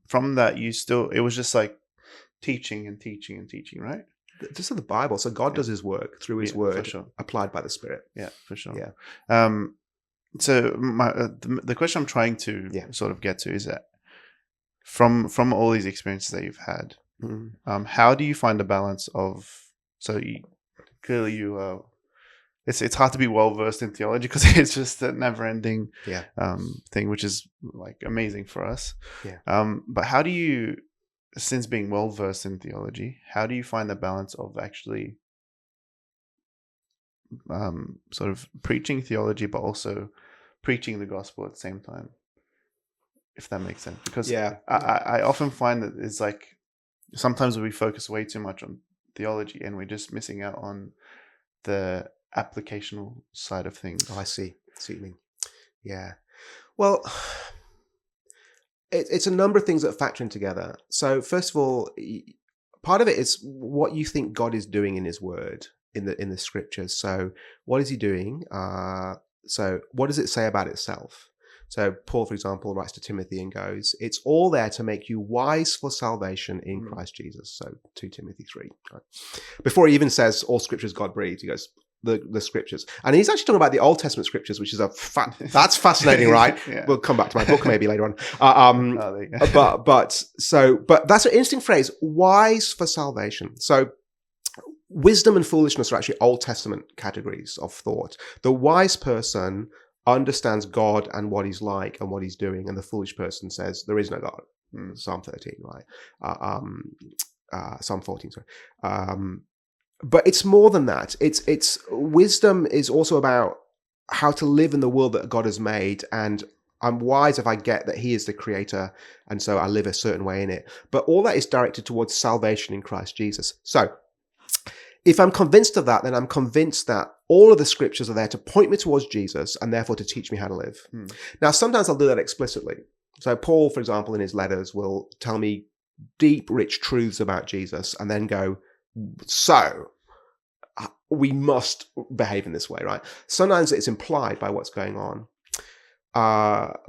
from that, it was just like teaching and teaching and teaching, right? Just in the Bible. So God does his work through his word, for sure. applied by the Spirit. Yeah, for sure. Yeah. So the question I'm trying to sort of get to is that from all these experiences that you've had, how do you find the balance of, so clearly you it's hard to be well versed in theology because it's just a never ending thing, which is like amazing for us. But how do you, since being well versed in theology, how do you find the balance of actually sort of preaching theology but also preaching the gospel at the same time, if that makes sense? Because I often find that it's like sometimes we focus way too much on theology and we're just missing out on the applicational side of things. I see what you mean. Yeah. Well, it's a number of things that factor in together. So first of all, part of it is what you think God is doing in his word, in the scriptures. So what is he doing? So what does it say about itself? So Paul, for example, writes to Timothy and goes, it's all there to make you wise for salvation in Christ Jesus. So 2 Timothy 3. Right? Before he even says all scriptures God breathed, he goes, the scriptures. And he's actually talking about the Old Testament scriptures, which is that's fascinating, right? We'll come back to my book maybe later on. But that's an interesting phrase, wise for salvation. So wisdom and foolishness are actually Old Testament categories of thought. The wise person understands God and what he's like and what he's doing, and the foolish person says there is no God. Psalm 13, right? Psalm 14, sorry. But it's more than that. It's wisdom is also about how to live in the world that God has made, and I'm wise if I get that he is the creator, and so I live a certain way in it. But all that is directed towards salvation in Christ Jesus. So if I'm convinced of that, then I'm convinced that all of the scriptures are there to point me towards Jesus and therefore to teach me how to live. Now, sometimes I'll do that explicitly. So Paul, for example, in his letters will tell me deep, rich truths about Jesus and then go, so we must behave in this way, right? Sometimes it's implied by what's going on.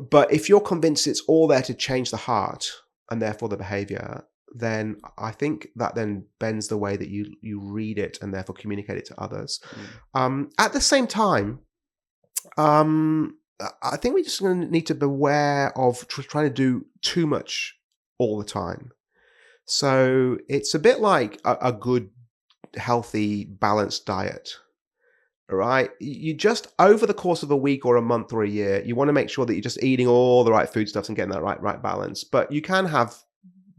But if you're convinced it's all there to change the heart and therefore the behavior, then I think that then bends the way that you read it and therefore communicate it to others. At the same time, I think we're just going to need to beware of trying to do too much all the time. So it's a bit like a good, healthy, balanced diet. All right. You just, over the course of a week or a month or a year, you want to make sure that you're just eating all the right foodstuffs and getting that right balance. But you can have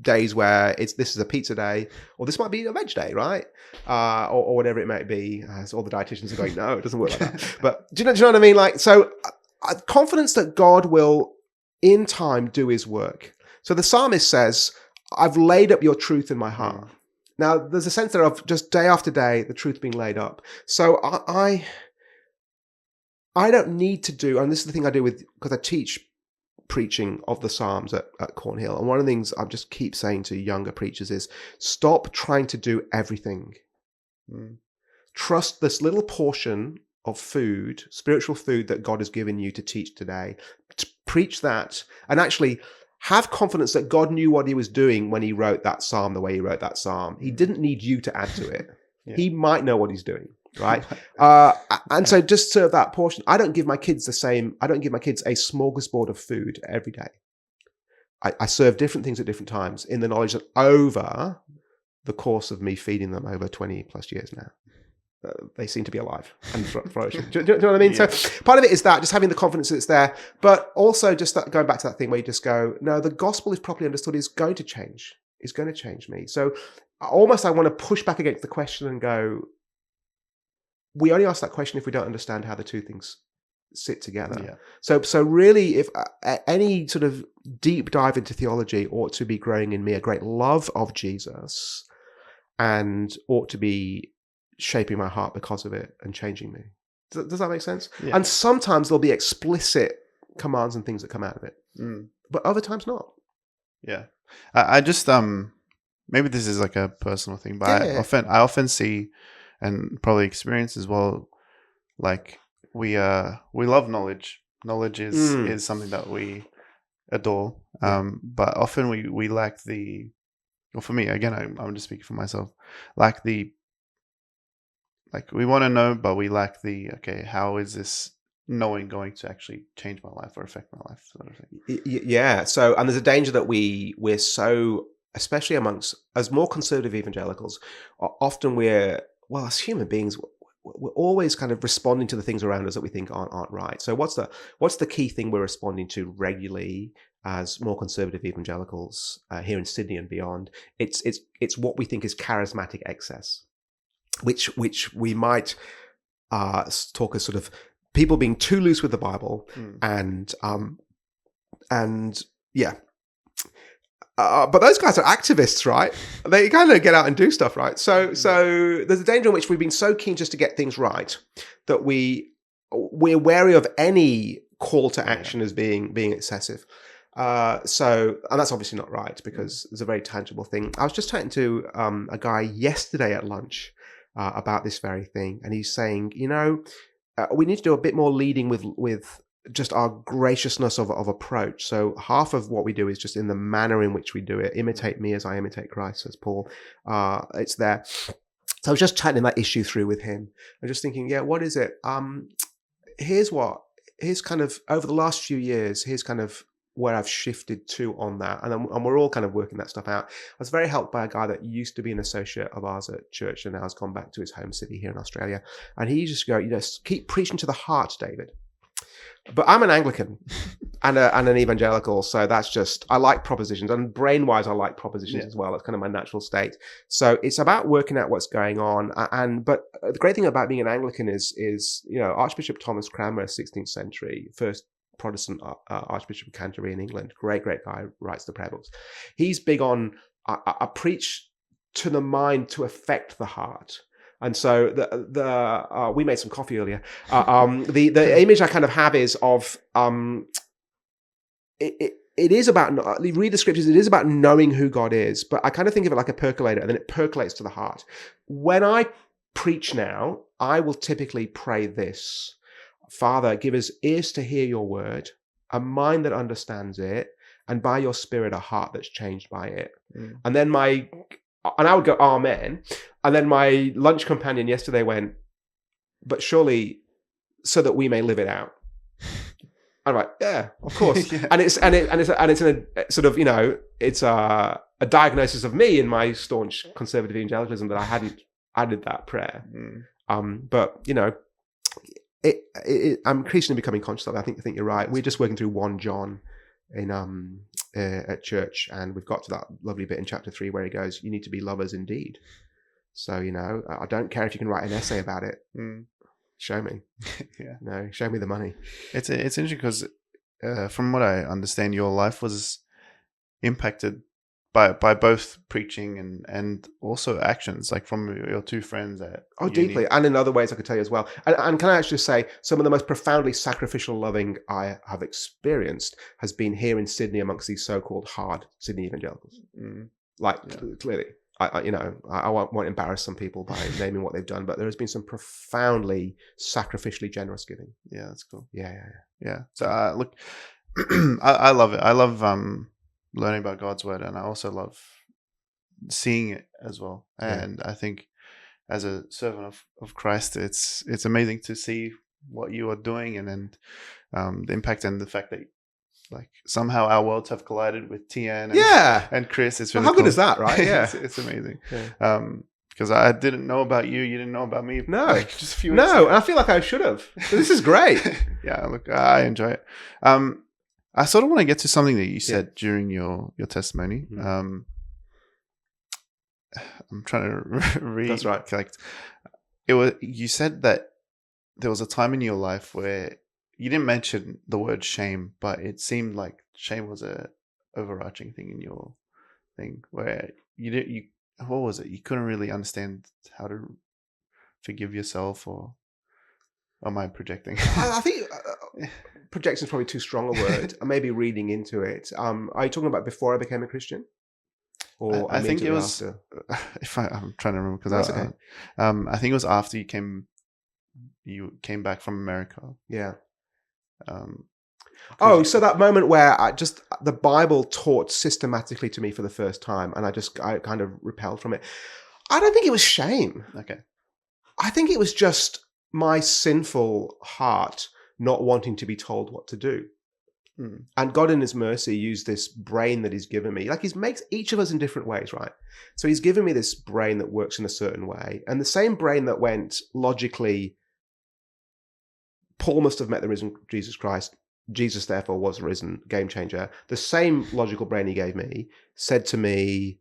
days where this is a pizza day, or this might be a veg day, right? Or whatever it might be. As all the dietitians are going, no, it doesn't work like that. But do you know what I mean? Like, so confidence that God will in time do his work. So the psalmist says, I've laid up your truth in my heart. Now, there's a sense there of just day after day, the truth being laid up. So I don't need to do, and this is the thing I do because I teach preaching of the Psalms at Cornhill. And one of the things I just keep saying to younger preachers is stop trying to do everything. Trust this little portion of food, spiritual food that God has given you to teach today. To preach that and actually have confidence that God knew what he was doing when he wrote that psalm the way he wrote that psalm. He didn't need you to add to it. He might know what he's doing, right? And so just serve that portion. I don't give my kids a smorgasbord of food every day. I serve different things at different times in the knowledge that over the course of me feeding them over 20 plus years now, they seem to be alive and flourishing. Do you know what I mean? So part of it is that, just having the confidence that it's there, but also just going back to that thing where you just go, no, the gospel is properly understood is going to change. It's going to change me. So almost I want to push back against the question and go, we only ask that question if we don't understand how the two things sit together. So really, if any sort of deep dive into theology ought to be growing in me a great love of Jesus and ought to be shaping my heart because of it and changing me. Does that make sense? And sometimes there'll be explicit commands and things that come out of it, but other times not. I just maybe this is like a personal thing, but I often see and probably experience as well, like we love knowledge. Knowledge is something that we adore. But often we lack the, well, for me, again, I'm just speaking for myself, lack the, like, we want to know, but we lack the, okay, how is this knowing going to actually change my life or affect my life, sort of thing. Yeah. So, and there's a danger that we're so, especially amongst, as more conservative evangelicals, often well, as human beings, we're always kind of responding to the things around us that we think aren't right. So what's the key thing we're responding to regularly as more conservative evangelicals here in Sydney and beyond? It's what we think is charismatic excess, which we might talk as sort of people being too loose with the Bible, and yeah. But those guys are activists, right? They kind of get out and do stuff, right? So there's a danger in which we've been so keen just to get things right that we're wary of any call to action as being excessive. And that's obviously not right, because it's a very tangible thing. I was just talking to a guy yesterday at lunch about this very thing, and he's saying, we need to do a bit more leading with just our graciousness of approach. So half of what we do is just in the manner in which we do it. Imitate me as I imitate Christ, says Paul. It's there. So I was just chatting that issue through with him. I'm just thinking, what is it? Here's kind of, over the last few years, here's kind of where I've shifted to on that. And we're all kind of working that stuff out. I was very helped by a guy that used to be an associate of ours at church and now has gone back to his home city here in Australia. And he just go, keep preaching to the heart, David. But I'm an Anglican and an evangelical, so that's just, I like propositions, and brain-wise I like propositions as well. That's kind of my natural state. So it's about working out what's going on. But the great thing about being an Anglican is Archbishop Thomas Cranmer, 16th century, first Protestant Archbishop of Canterbury in England, great guy, writes the prayer books. He's big on, I preach to the mind to affect the heart. And so we made some coffee earlier. The image I kind of have is of it is about, read the scriptures. It is about knowing who God is, but I kind of think of it like a percolator, and then it percolates to the heart. When I preach now, I will typically pray this: Father, give us ears to hear your word, a mind that understands it, and by your Spirit, a heart that's changed by it. And then and I would go, Amen. And then my lunch companion yesterday went, but surely so that we may live it out. I'm like, yeah, of course. Yeah. And it's in a sort of, it's a diagnosis of me in my staunch conservative evangelicalism that I hadn't added that prayer. But I'm increasingly becoming conscious of it. I think you're right. We're just working through 1 John in at church, and we've got to that lovely bit in chapter 3 where he goes, you need to be lovers indeed. So I don't care if you can write an essay about it. Show me. Show me the money. It's interesting because from what I understand, your life was impacted by both preaching and also actions, like from your 2 friends at uni. Deeply, and in other ways I could tell you as well. And can I actually say, some of the most profoundly sacrificial loving I have experienced has been here in Sydney amongst these so-called hard Sydney evangelicals. Clearly, I won't embarrass some people by naming what they've done, but there has been some profoundly sacrificially generous giving. Yeah, that's cool. Yeah. So look, I love it. I love learning about God's word, and I also love seeing it as well. And I think as a servant of Christ, it's amazing to see what you are doing, and then the impact and the fact that like somehow our worlds have collided with Tian and Chris. It's really how cool. good is that, right? Yeah, it's amazing. Because I didn't know about you, you didn't know about me. No, just a few weeks ago. And I feel like I should have. This is great. Yeah, look, I enjoy it. I sort of want to get to something that you said during your testimony. I'm trying to read. That's right. Like, you said that there was a time in your life where you didn't mention the word shame, but it seemed like shame was a overarching thing in your thing, where what was it? You couldn't really understand how to forgive yourself, or am I projecting? I think projection is probably too strong a word. I may be reading into it. Are you talking about before I became a Christian? Or I think it was after? I'm trying to remember, because that's okay. I think it was after you came back from America. Yeah. Oh, so that moment where the Bible taught systematically to me for the first time, and I kind of repelled from it. I don't think it was shame. Okay. I think it was just my sinful heart not wanting to be told what to do. And God in his mercy used this brain that he's given me. Like, he makes each of us in different ways, right? So he's given me this brain that works in a certain way. And the same brain that went logically, Paul must have met the risen Jesus Christ. Jesus, therefore, was risen, game changer. The same logical brain he gave me said to me,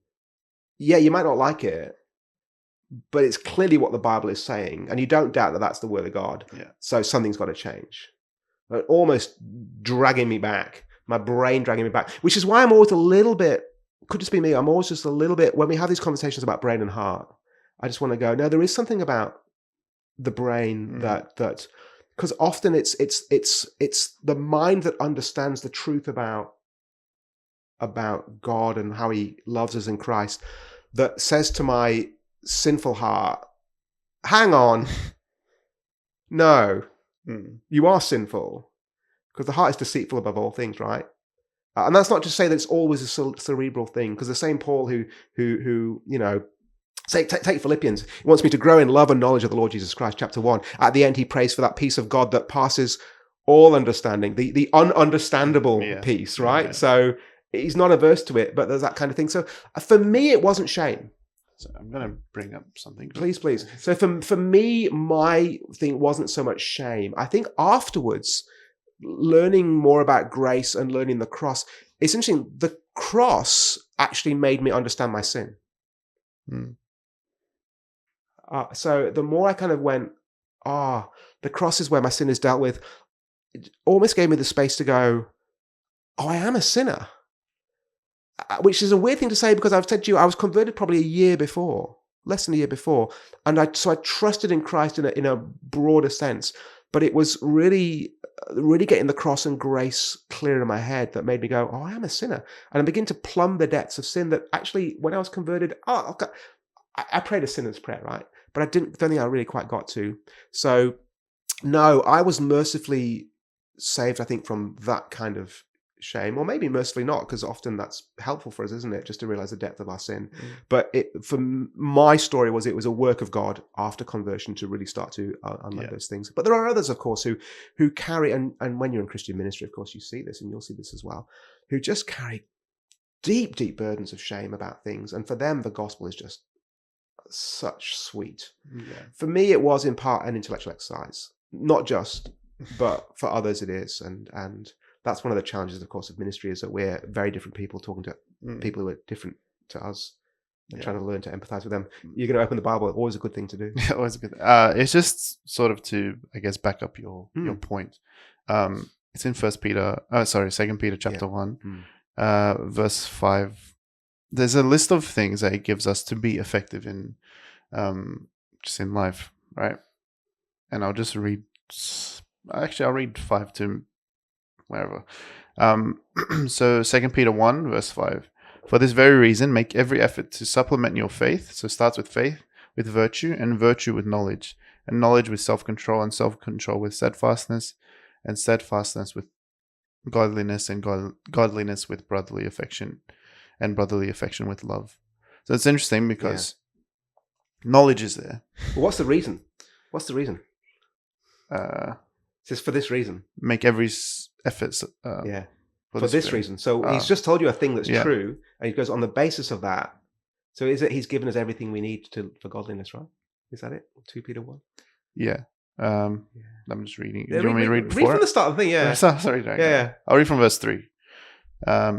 yeah, you might not like it, but it's clearly what the Bible is saying. And you don't doubt that that's the word of God. Yeah. So something's got to change. Almost dragging me back, my brain dragging me back, which is why I'm always a little bit, could just be me, I'm always just a little bit, when we have these conversations about brain and heart, I just want to go, no, there is something about the brain that because often it's the mind that understands the truth about God and how he loves us in Christ that says to my sinful heart, hang on, no. You are sinful, because the heart is deceitful above all things, right? And that's not to say that it's always a cerebral thing, because the same Paul who take Philippians, he wants me to grow in love and knowledge of the Lord Jesus Christ, chapter 1. At the end, he prays for that peace of God that passes all understanding, the ununderstandable peace, right? Yeah. So he's not averse to it, but there's that kind of thing. So for me, it wasn't shame. So I'm going to bring up something. Please. So for me, my thing wasn't so much shame. I think afterwards, learning more about grace and learning the cross, it's interesting. The cross actually made me understand my sin. So the more I kind of went, the cross is where my sin is dealt with, it almost gave me the space to go, I am a sinner. Which is a weird thing to say, because I've said to you, I was converted probably less than a year before. And so I trusted in Christ in a broader sense. But it was really, really getting the cross and grace clear in my head that made me go, I am a sinner. And I begin to plumb the depths of sin that actually, when I was converted, I prayed a sinner's prayer, right? But I don't think I really quite got to. So no, I was mercifully saved, I think, from that kind of shame, or maybe mercifully not, because often that's helpful for us, isn't it, just to realize the depth of our sin. But for my story it was a work of God after conversion to really start to unlock those things. But there are others, of course, who carry, and when you're in Christian ministry, of course, you see this, and you'll see this as well, who just carry deep burdens of shame about things, and for them the gospel is just such sweet. For me, it was in part an intellectual exercise, not just, but for others it is, and that's one of the challenges, of course, of ministry, is that we're very different people talking to people who are different to us and trying to learn to empathize with them. You're going to open the Bible, always a good thing to do. Yeah, always a good. It's just sort of to, I guess, back up your point. It's in Second Peter chapter 1, verse 5. There's a list of things that it gives us to be effective in, just in life, right? And I'll just read. Actually, I'll read 5 to wherever. So 2 Peter 1 verse 5. For this very reason, make every effort to supplement your faith. So it starts with faith, with virtue, and virtue with knowledge, and knowledge with self-control, and self-control with steadfastness, and steadfastness with godliness, and godliness with brotherly affection, and brotherly affection with love. So it's interesting because knowledge is there. Well, what's the reason? Just for this reason. Make every effort. For this reason. So he's just told you a thing that's true, and he goes, on the basis of that. So is it he's given us everything we need for godliness, right? Is that it? 2 Peter 1? Yeah. I'm just reading. Do you want me to read before? Read from the start of the thing, yeah. Sorry. I'll read from verse 3.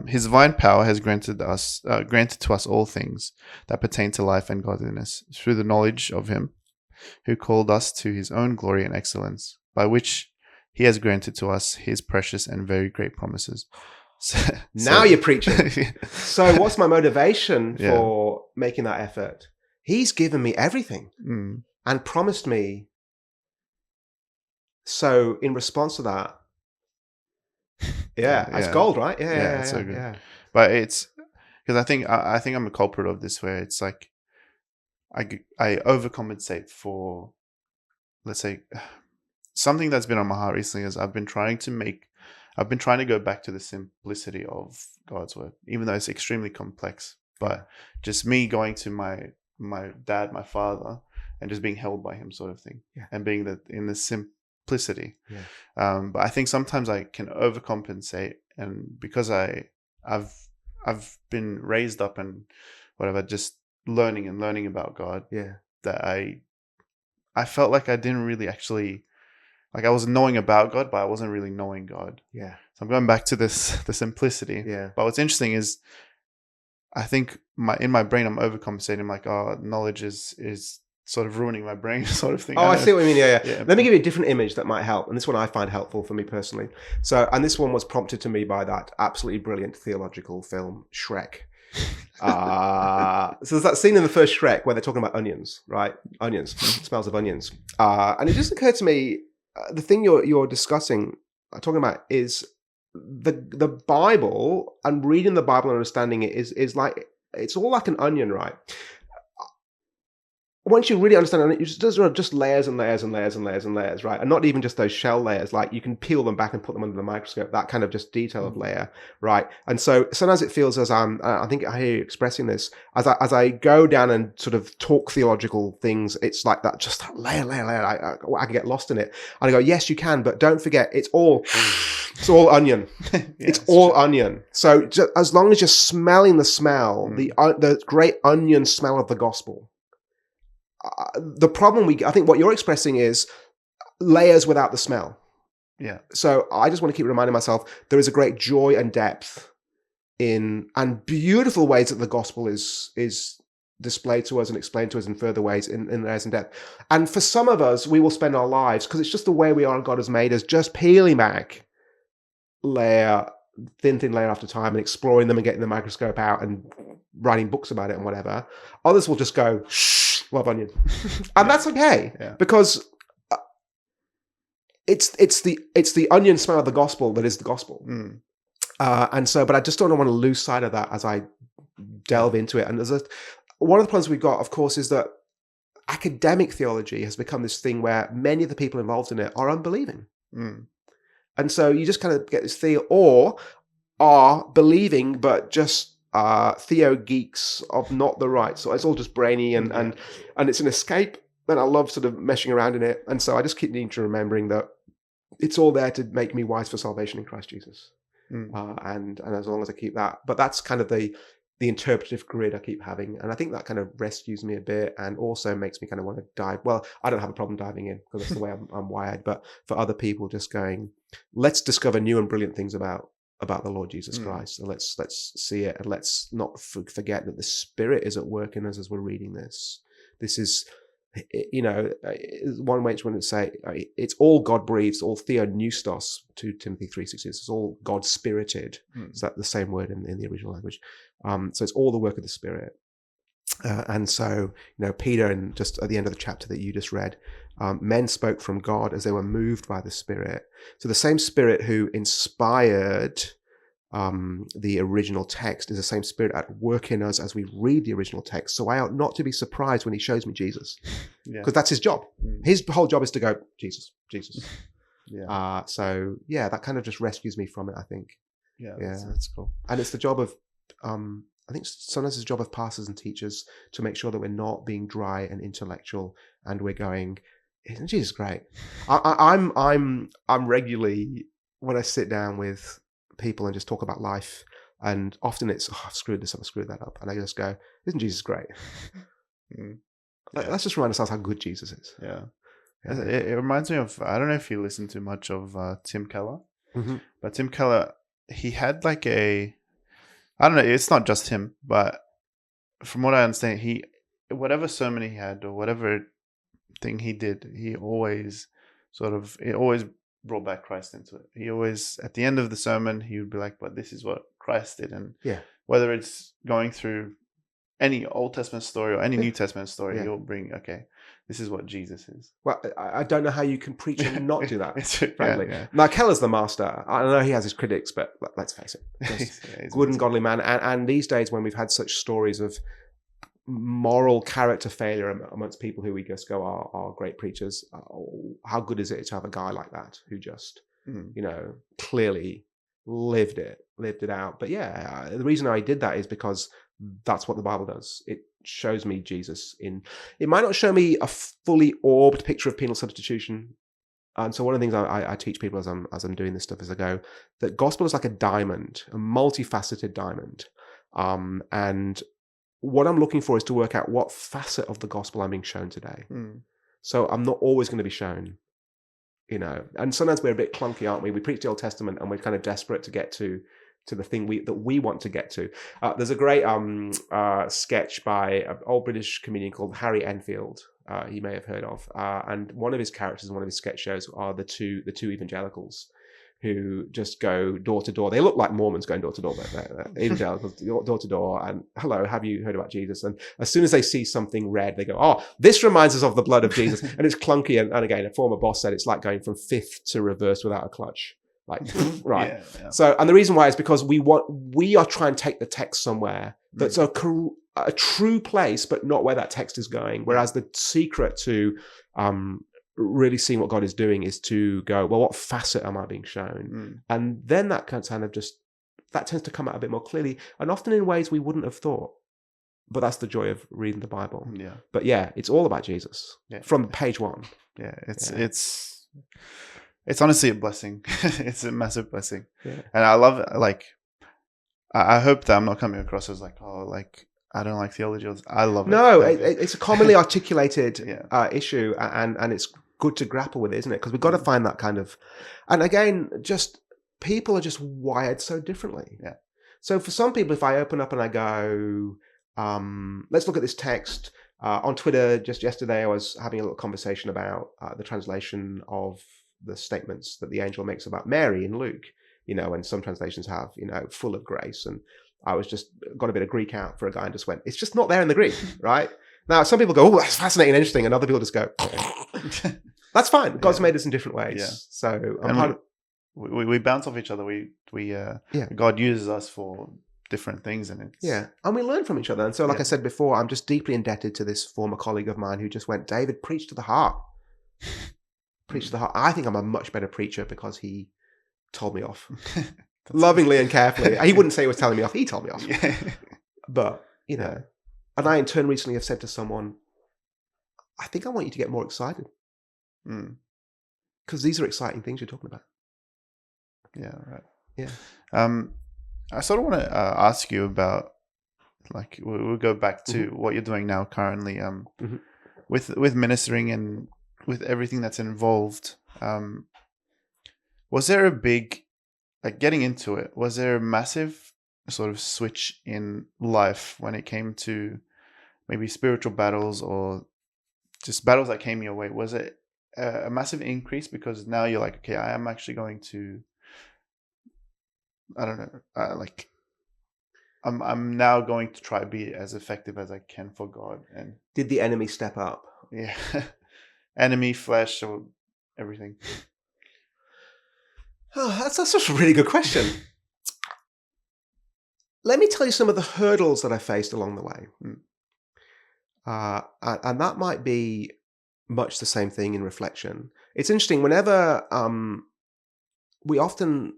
His divine power has granted to us all things that pertain to life and godliness, through the knowledge of him who called us to his own glory and excellence, by which he has granted to us his precious and very great promises. Now you're preaching. So what's my motivation for making that effort? He's given me everything and promised me. So in response to that, that's gold, right? Yeah, it's so good. Yeah. But it's because I think I'm a culprit of this, where it's like I overcompensate for, let's say, something that's been on my heart recently is I've been trying to make I've been trying to go back to the simplicity of God's word, even though it's extremely complex. But just me going to my dad, my father, and just being held by him, sort of thing, and being in the simplicity. But I think sometimes I can overcompensate, and because I've been raised up and whatever, just learning about God. That I felt like I didn't really actually, like, I was knowing about God, but I wasn't really knowing God. So I'm going back to the simplicity. But what's interesting is, I think in my brain I'm overcompensating. I'm like, oh, knowledge is sort of ruining my brain, sort of thing. Oh, I see what you mean. Yeah. Let me give you a different image that might help, and this one I find helpful for me personally. So, and this one was prompted to me by that absolutely brilliant theological film Shrek. So there's that scene in the first Shrek where they're talking about onions, right? Onions, smells of onions, and it just occurred to me, the thing you're discussing, talking about, is the Bible, and reading the Bible and understanding it is like, it's all like an onion, right? Once you really understand it, there's just layers and layers and layers and layers and layers, right? And not even just those shell layers, like you can peel them back and put them under the microscope, that kind of just detail of layer, right? And so sometimes it feels, as I think I hear you expressing this, as I go down and sort of talk theological things, it's like that, just that layer. I can get lost in it. And I go, yes, you can, but don't forget, it's all onion. It's all onion. So just, as long as you're smelling the smell, the great onion smell of the gospel. The problem I think what you're expressing is layers without the smell. So I just want to keep reminding myself, there is a great joy and depth and beautiful ways that the gospel is displayed to us and explained to us in further ways in layers and depth. And for some of us, we will spend our lives, because it's just the way we are and God has made us, just peeling back thin layer after time and exploring them and getting the microscope out and writing books about it and whatever. Others will just go, love onion. And that's okay, because it's the onion smell of the gospel that is the gospel. And so, but I just don't want to lose sight of that as I delve into it. And one of the problems we've got, of course, is that academic theology has become this thing where many of the people involved in it are unbelieving. And so you just kind of get this feel, or are believing, but just theo geeks of not the right. So it's all just brainy and it's an escape. And I love sort of meshing around in it. And so I just keep needing to remembering that it's all there to make me wise for salvation in Christ Jesus. And as long as I keep that, but that's kind of the interpretive grid I keep having. And I think that kind of rescues me a bit, and also makes me kind of want to dive. Well, I don't have a problem diving in, because that's the way I'm wired. But for other people, just going, let's discover new and brilliant things about the Lord Jesus Christ. And let's see it, and let's not forget that the Spirit is at work in us as we're reading this. This is, one way to say it's all God breathed, all theopneustos, 2 Timothy 3:16. It's all God spirited. Is that the same word in the original language? So it's all the work of the Spirit. And so, Peter, and just at the end of the chapter that you just read, men spoke from God as they were moved by the Spirit. So the same Spirit who inspired the original text is the same Spirit at work in us as we read the original text. So I ought not to be surprised when he shows me Jesus, because that's his job. His whole job is to go, Jesus. So that kind of just rescues me from it, I think. That's cool. And it's the job of I think sometimes it's the job of pastors and teachers to make sure that we're not being dry and intellectual, and we're going, isn't Jesus great? I'm regularly, when I sit down with people and just talk about life, and often it's, I've screwed this up, I've screwed that up, and I just go, isn't Jesus great? Let's just remind ourselves how good Jesus is. It reminds me of, I don't know if you listen to much of Tim Keller, but Tim Keller, he had like I don't know, it's not just him, but from what I understand, whatever sermon he had or whatever thing he did, it always brought back Christ into it. He always, at the end of the sermon, he would be like, but this is what Christ did. And whether it's going through any Old Testament story or any New Testament story, he'll bring, okay, this is what Jesus is. Well, I don't know how you can preach and not do that. Frankly. Now, Keller's the master. I know he has his critics, but let's face it, he's good and godly man. And these days, when we've had such stories of moral character failure amongst people who we just go are great preachers, how good is it to have a guy like that who just clearly lived it out. But yeah, the reason I did that is because that's what the Bible does. It shows me Jesus it might not show me a fully orbed picture of penal substitution. And so one of the things I teach people as I'm doing this stuff is I go, that gospel is like a diamond, a multifaceted diamond. And what I'm looking for is to work out what facet of the gospel I'm being shown today. So I'm not always going to be shown, and sometimes we're a bit clunky, aren't we? We preach the Old Testament and we're kind of desperate to get to the thing that we want to get to. There's a great sketch by an old British comedian called Harry Enfield. You may have heard of, and one of his characters in one of his sketch shows are the two evangelicals who just go door to door. They look like Mormons going door to door, but evangelicals door to door. And hello, have you heard about Jesus? And as soon as they see something red, they go, "Oh, this reminds us of the blood of Jesus." And it's clunky. And again, a former boss said it's like going from fifth to reverse without a clutch. Like, right. Yeah. So, and the reason why is because we are trying to take the text somewhere that's a true place, but not where that text is going. Whereas the secret to really seeing what God is doing is to go, well, what facet am I being shown? And then that kind of that tends to come out a bit more clearly, and often in ways we wouldn't have thought. But that's the joy of reading the Bible. Yeah. But yeah, it's all about Jesus from page one. Yeah, it's honestly a blessing. It's a massive blessing. Yeah. And I love it. Like, I hope that I'm not coming across as like, oh, like, I don't like theology. I love it. No, it's a commonly articulated issue, and it's good to grapple with, isn't it? Because we've got to find that kind of, and again, just people are just wired so differently. Yeah. So for some people, if I open up and I go, let's look at this text. On Twitter, just yesterday, I was having a little conversation about the translation of the statements that the angel makes about Mary in Luke, and some translations have, full of grace. And I was just got a bit of Greek out for a guy and just went, it's just not there in the Greek, right? Now, some people go, oh, that's fascinating and interesting. And other people just go, that's fine. God's made us in different ways. Yeah. So we bounce off each other. God uses us for different things. And we learn from each other. And so, like I said before, I'm just deeply indebted to this former colleague of mine who just went, David, preach to the heart. Preach to the heart. I think I'm a much better preacher because he told me off. Lovingly and carefully. He wouldn't say he was telling me off. He told me off. Yeah. But, and I in turn recently have said to someone, I think I want you to get more excited. Because these are exciting things you're talking about. Yeah, right. Yeah. I sort of want to ask you about, like, we'll go back to what you're doing now currently with ministering and with everything that's involved. Was there a big, like, getting into it, was there a massive sort of switch in life when it came to maybe spiritual battles or just battles that came your way? Was it a massive increase because now you're like, okay, I am actually going to, I don't know, like, I'm now going to try to be as effective as I can for God. And did the enemy step up? Yeah. Enemy, flesh, or everything. Oh, that's a really good question. Let me tell you some of the hurdles that I faced along the way. And that might be much the same thing in reflection. It's interesting, whenever we often,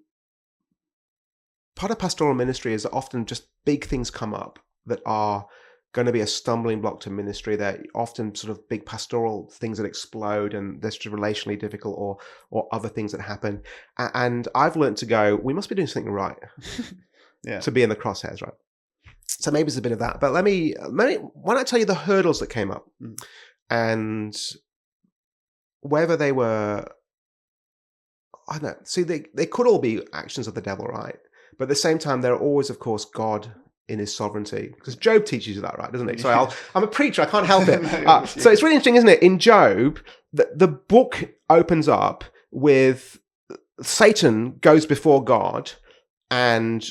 part of pastoral ministry is that often just big things come up that are going to be a stumbling block to ministry. They're often sort of big pastoral things that explode, and they're just relationally difficult or other things that happen. And I've learned to go, we must be doing something right to be in the crosshairs, right? So maybe it's a bit of that. But why don't I tell you the hurdles that came up and whether they were, I don't know. See, they could all be actions of the devil, right? But at the same time, there are always, of course, God in his sovereignty, because Job teaches you that, right? Doesn't he? Sorry, I'm a preacher. I can't help it. So it's really interesting, isn't it? In Job, the book opens up with Satan goes before God, and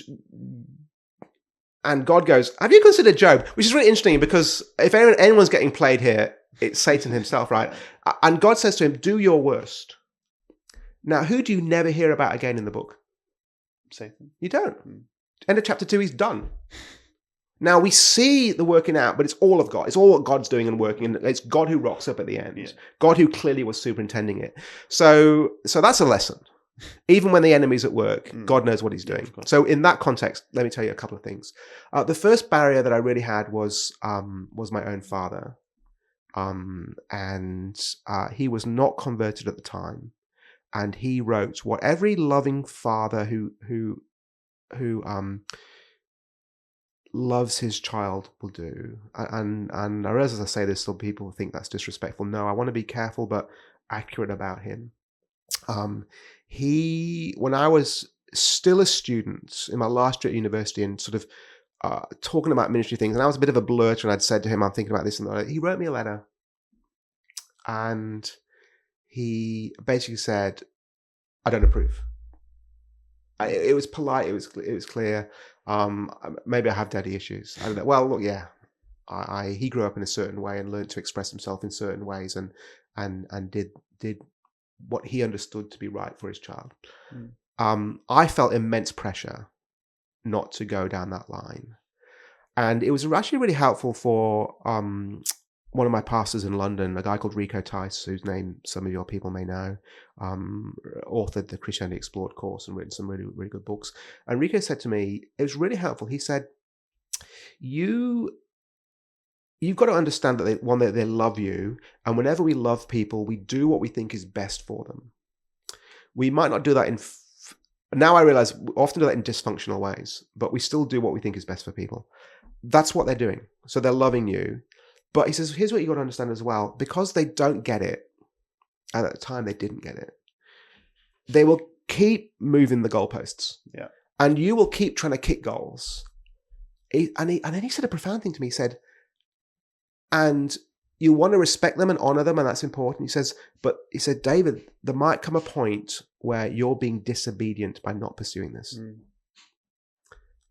God goes, "Have you considered Job?" Which is really interesting, because if anyone's getting played here, it's Satan himself, right? And God says to him, "Do your worst." Now, who do you never hear about again in the book? Satan. You don't. End of chapter 2, he's done. Now we see the working out, but it's all of God. It's all what God's doing and working, and it's God who rocks up at the end. Yeah. God who clearly was superintending it. So that's a lesson. Even when the enemy's at work, Mm. God knows what he's doing. of course. So in that context, let me tell you a couple of things. The first barrier that I really had was my own father. And he was not converted at the time. And he wrote what every loving father who loves his child will do. And I realize as I say this, some people think that's disrespectful. No, I want to be careful but accurate about him. When I was still a student in my last year at university and sort of talking about ministry things, and I was a bit of a blurter, and I'd said to him, I'm thinking about this and that. He wrote me a letter, and he basically said, I don't approve. It was polite. It was clear. Maybe I have daddy issues. I don't know. Well, look, yeah. He grew up in a certain way and learned to express himself in certain ways, and did what he understood to be right for his child. I felt immense pressure not to go down that line, and it was actually really helpful for one of my pastors in London, a guy called Rico Tice, whose name some of your people may know, authored the Christianity Explored course and written some really, really good books. And Rico said to me, it was really helpful. He said, you've got to understand that they love you. And whenever we love people, we do what we think is best for them. We might not do that now I realize we often do that in dysfunctional ways, but we still do what we think is best for people. That's what they're doing. So they're loving you. But he says, here's what you got to understand as well. Because they don't get it, and at the time they didn't get it, they will keep moving the goalposts. Yeah. And you will keep trying to kick goals. And then he said a profound thing to me. He said, and you want to respect them and honor them, and that's important. He said, David, there might come a point where you're being disobedient by not pursuing this. And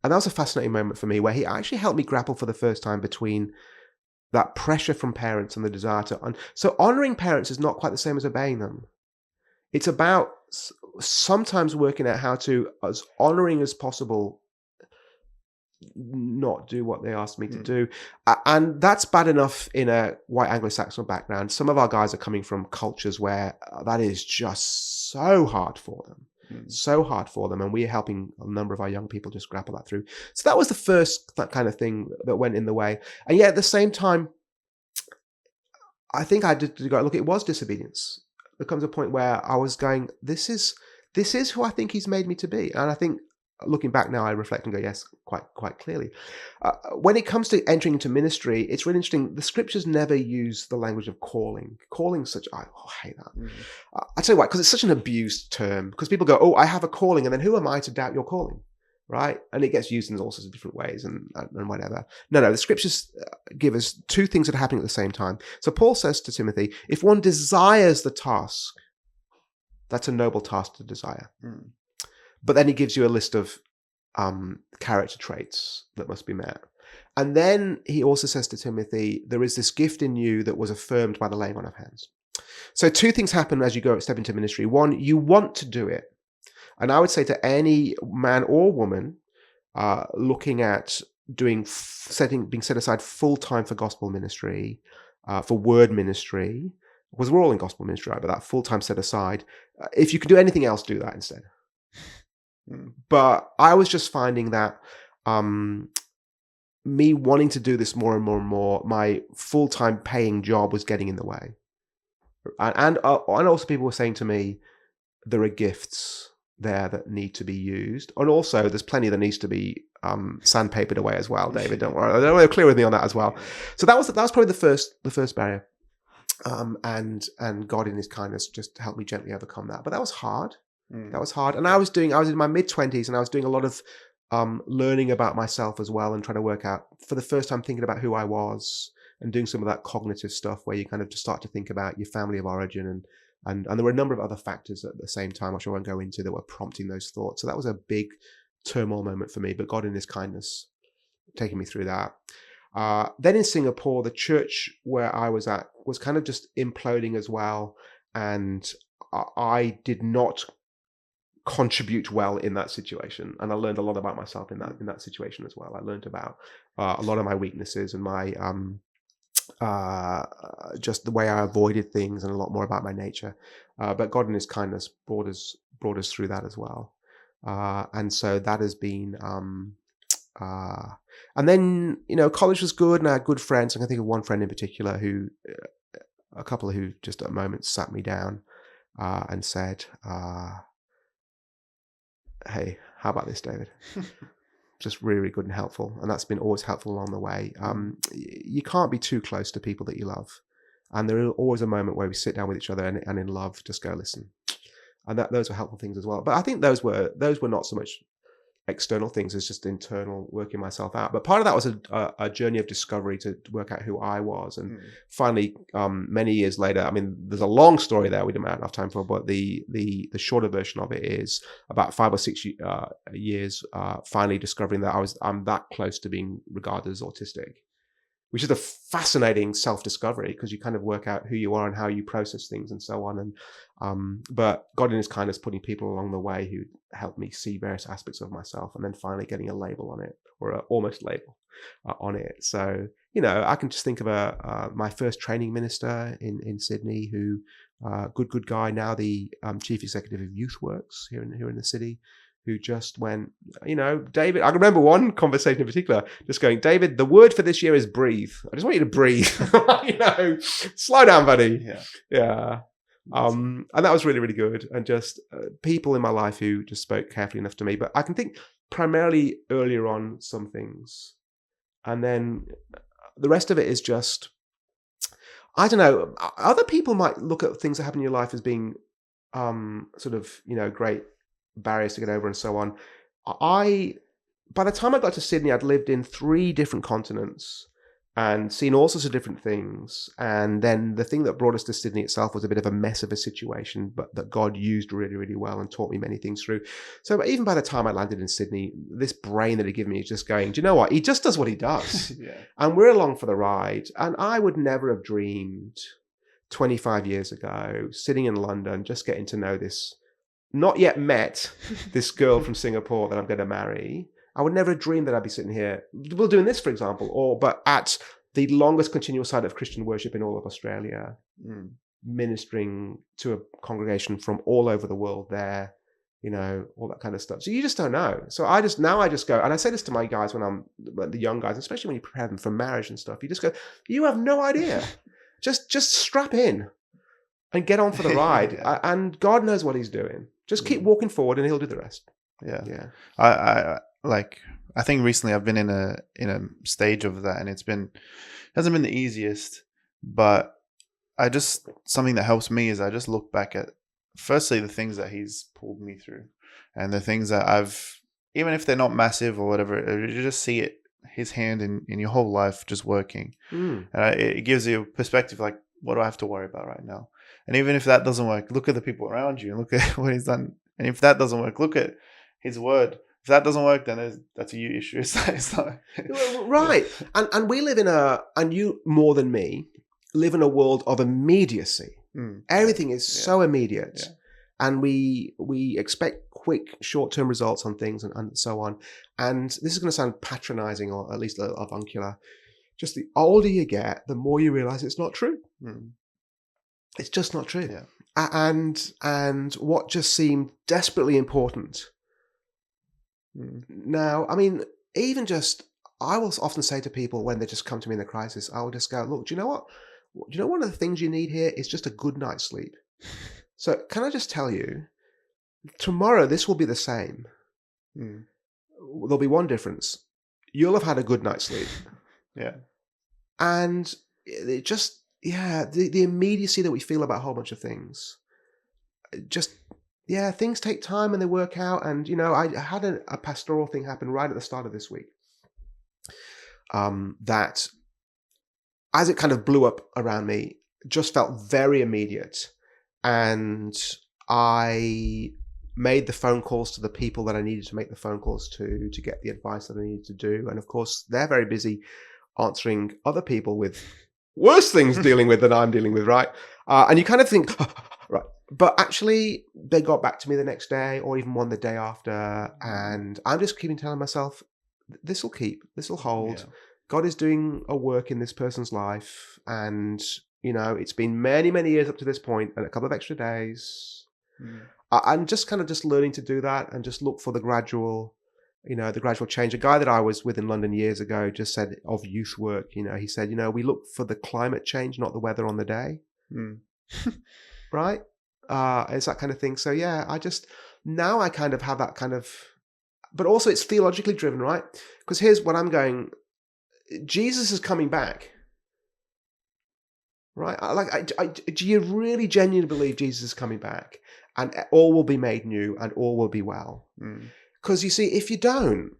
that was a fascinating moment for me, where he actually helped me grapple for the first time between that pressure from parents and the desire to... So honoring parents is not quite the same as obeying them. It's about sometimes working out how to, as honoring as possible, not do what they asked me to do. And that's bad enough in a white Anglo-Saxon background. Some of our guys are coming from cultures where that is just so hard for them. So hard for them, and we're helping a number of our young people just grapple that through. So that was the first kind of thing that went in the way. And yet at the same time, I think I did go, look, it was disobedience. There comes a point where I was going, this is who I think he's made me to be. And I think looking back now, I reflect and go, yes, quite clearly. When it comes to entering into ministry, it's really interesting. The scriptures never use the language of calling. Calling such, I hate that. I tell you why, because it's such an abused term. Because people go, oh, I have a calling, and then who am I to doubt your calling, right? And it gets used in all sorts of different ways and whatever. No, the scriptures give us two things that are happening at the same time. So Paul says to Timothy, if one desires the task, that's a noble task to desire. But then he gives you a list of character traits that must be met. And then he also says to Timothy, there is this gift in you that was affirmed by the laying on of hands. So two things happen as you step into ministry. One, you want to do it. And I would say to any man or woman looking at being set aside full time for gospel ministry, for word ministry, because we're all in gospel ministry, right? But that full time set aside, if you can do anything else, do that instead. But I was just finding that me wanting to do this more and more and more, my full-time paying job was getting in the way. And also people were saying to me, there are gifts there that need to be used. And also there's plenty that needs to be sandpapered away as well, David, don't worry. They're clear with me on that as well. So that was probably the first barrier. And God in his kindness just helped me gently overcome that. But that was hard. That was hard. And I was in my mid-20s, and I was doing a lot of learning about myself as well, and trying to work out, for the first time, thinking about who I was, and doing some of that cognitive stuff where you kind of just start to think about your family of origin. And there were a number of other factors at the same time, which I won't go into, that were prompting those thoughts. So that was a big turmoil moment for me, but God in his kindness taking me through that. Then in Singapore, the church where I was at was kind of just imploding as well. And I did not contribute well in that situation, and I learned a lot about myself in that situation as well. I learned about a lot of my weaknesses and my just the way I avoided things, and a lot more about my nature. But God in his kindness brought us brought us through that as well. And so that has been, and then, college was good and I had good friends. I can think of one friend in particular a couple who just at a moment sat me down and said, hey, how about this, David? Just really, really good and helpful. And that's been always helpful along the way. You can't be too close to people that you love. And there is always a moment where we sit down with each other and in love, just go listen. And those were helpful things as well. But I think those were not so much external things as just internal working myself out. But part of that was a journey of discovery to work out who I was. And finally, many years later, I mean, there's a long story there we don't have enough time for, but the shorter version of it is about 5 or 6 years finally discovering that I'm that close to being regarded as autistic, which is a fascinating self-discovery because you kind of work out who you are and how you process things and so on. And but God in his kindness putting people along the way who helped me see various aspects of myself, and then finally getting a label on it, or an almost label on it. So, I can just think of my first training minister in Sydney, who good guy, now the chief executive of YouthWorks here in the city, who just went, David, I remember one conversation in particular, just going, David, the word for this year is breathe. I just want you to breathe. Slow down, buddy. Yeah. And that was really, really good. And just people in my life who just spoke carefully enough to me. But I can think primarily earlier on some things. And then the rest of it is just, I don't know, other people might look at things that happen in your life as being sort of, great barriers to get over and so on. By the time I got to Sydney, I'd lived in 3 different continents and seen all sorts of different things. And then the thing that brought us to Sydney itself was a bit of a mess of a situation, but that God used really, really well and taught me many things through. So even by the time I landed in Sydney, this brain that he gave me is just going, do you know what? He just does what he does. And we're along for the ride. And I would never have dreamed 25 years ago, sitting in London, just getting to know this, not yet met this girl from Singapore that I'm going to marry. I would never have dreamed that I'd be sitting here, we're doing this, for example, but at the longest continual site of Christian worship in all of Australia, ministering to a congregation from all over the world there, all that kind of stuff. So you just don't know. So I just go, and I say this to my guys when the young guys, especially when you prepare them for marriage and stuff, you just go, you have no idea. Just strap in and get on for the ride. And God knows what he's doing. Just keep walking forward and he'll do the rest. Yeah. I think recently I've been in a stage of that, and hasn't been the easiest, but something that helps me is I just look back at, firstly, the things that he's pulled me through, and the things that even if they're not massive or whatever, you just see it, his hand in your whole life just working. And it gives you a perspective, like, what do I have to worry about right now? And even if that doesn't work, look at the people around you and look at what he's done. And if that doesn't work, look at his word. If that doesn't work, then that's a you issue. It's not right. And we live and you more than me live in a world of immediacy. Everything is so immediate. And we expect quick short-term results on things and so on. And this is going to sound patronizing, or at least avuncular. Just the older you get, the more you realize it's not true. It's just not true. And what just seemed desperately important. Now, I mean, even just, I will often say to people when they just come to me in a crisis, I will just go, look, do you know what? Do you know one of the things you need here is just a good night's sleep? So can I just tell you, tomorrow this will be the same. There'll be one difference. You'll have had a good night's sleep. And it just, the immediacy that we feel about a whole bunch of things, just, things take time and they work out. And, I had a pastoral thing happen right at the start of this week. That, as it kind of blew up around me, just felt very immediate. And I made the phone calls to the people that I needed to make the phone calls to get the advice that I needed to do. And of course, they're very busy answering other people with worse things dealing with than I'm dealing with, right? And you kind of think, right. But actually, they got back to me the next day or even one the day after. And I'm just telling myself, this will hold. God is doing a work in this person's life. And, it's been many, many years up to this point and a couple of extra days. I'm just kind of just learning to do that and just look for the gradual change. A guy that I was with in London years ago just said of youth work, he said, we look for the climate change, not the weather on the day. Right? It's that kind of thing. So yeah, now I kind of have that kind of, but also it's theologically driven, right? Because here's what I'm going, Jesus is coming back. Right? Do you really genuinely believe Jesus is coming back and all will be made new and all will be well? Because you see, if you don't,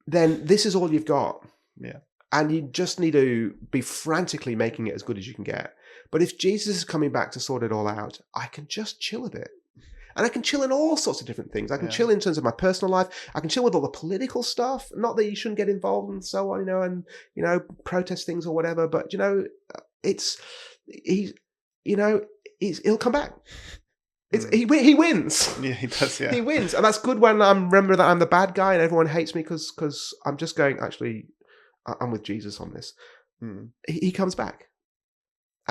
then this is all you've got. Yeah. And you just need to be frantically making it as good as you can get. But if Jesus is coming back to sort it all out, I can just chill a bit. And I can chill in all sorts of different things. I can chill in terms of my personal life. I can chill with all the political stuff. Not that you shouldn't get involved and so on, and protest things or whatever. But he'll come back. He wins. Yeah, he does. Yeah, he wins, and that's good when I remember that I'm the bad guy and everyone hates me because I'm just going. Actually, I'm with Jesus on this. He comes back,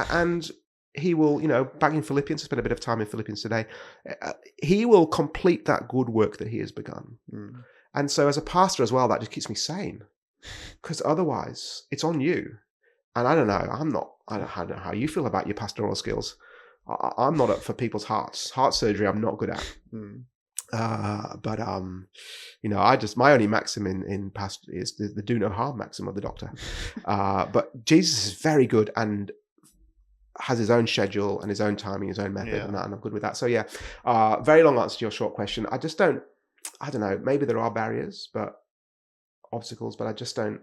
and he will. Back in Philippians, I spent a bit of time in Philippians today. He will complete that good work that he has begun. And so, as a pastor as well, that just keeps me sane, because otherwise, it's on you. And I don't know. I don't know how you feel about your pastoral skills. I'm not up for people's hearts. Heart surgery, I'm not good at. But my only maxim in pastor is the do no harm maxim of the doctor. But Jesus is very good and has his own schedule and his own timing, his own method, and I'm good with that. So yeah, very long answer to your short question. I don't know. Maybe there are barriers, obstacles, but I just don't.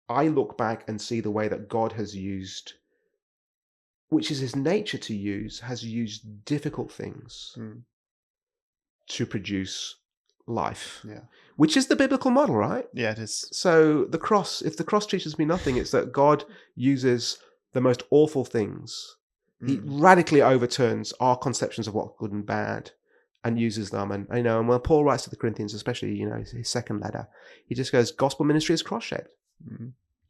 I look back and see the way that God has used, which is his nature to use, has used difficult things to produce life. Yeah. Which is the biblical model, right? Yeah, it is. So if the cross teaches me nothing, it's that God uses the most awful things. He radically overturns our conceptions of what's good and bad and uses them. And when Paul writes to the Corinthians, especially, his second letter, he just goes, gospel ministry is cross-shaped.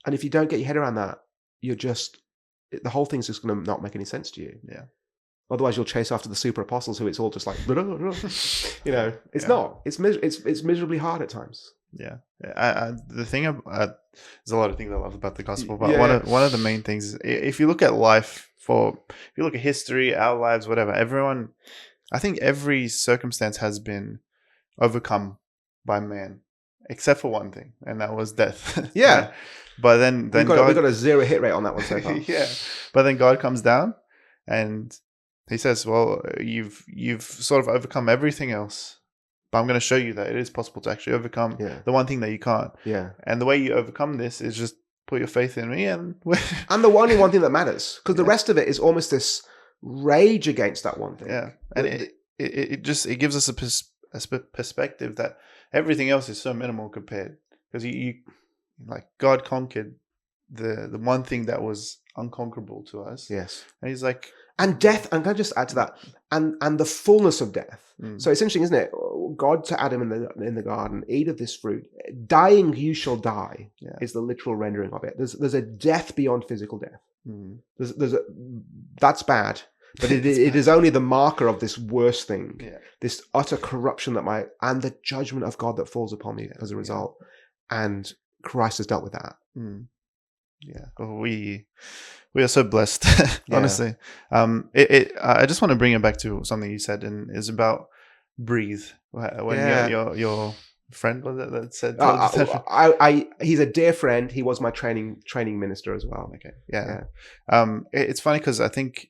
And if you don't get your head around that, the whole thing's just going to not make any sense to you. Yeah. Otherwise, you'll chase after the super apostles who it's all just like, it's not. It's miserably hard at times. Yeah. The thing, there's a lot of things I love about the gospel, but one of the main things is if you look at life, if you look at history, our lives, whatever, I think every circumstance has been overcome by man, except for one thing, and that was death. Yeah. But then we got a 0 hit rate on that one so far. Yeah. But then God comes down and he says, well, you've sort of overcome everything else, but I'm going to show you that it is possible to actually overcome the one thing that you can't. Yeah. And the way you overcome this is just put your faith in me and the only one thing that matters, because the rest of it is almost this rage against that one thing. Yeah. And it gives us a perspective that everything else is so minimal compared, because you God conquered the one thing that was unconquerable to us. Yes. And he's like, and death, and can I just add to that, and the fullness of death. So it's interesting, isn't it? God to Adam in the garden, eat of this fruit. Dying you shall die is the literal rendering of it. There's a death beyond physical death. That's bad. But it is only the marker of this worst thing, this utter corruption and the judgment of God that falls upon me as a result. And Christ has dealt with that. Yeah, well, we are so blessed, honestly. I just want to bring it back to something you said, and is about breathe. When your friend was it that said? He's a dear friend. He was my training minister as well. Okay, yeah. It's funny because I think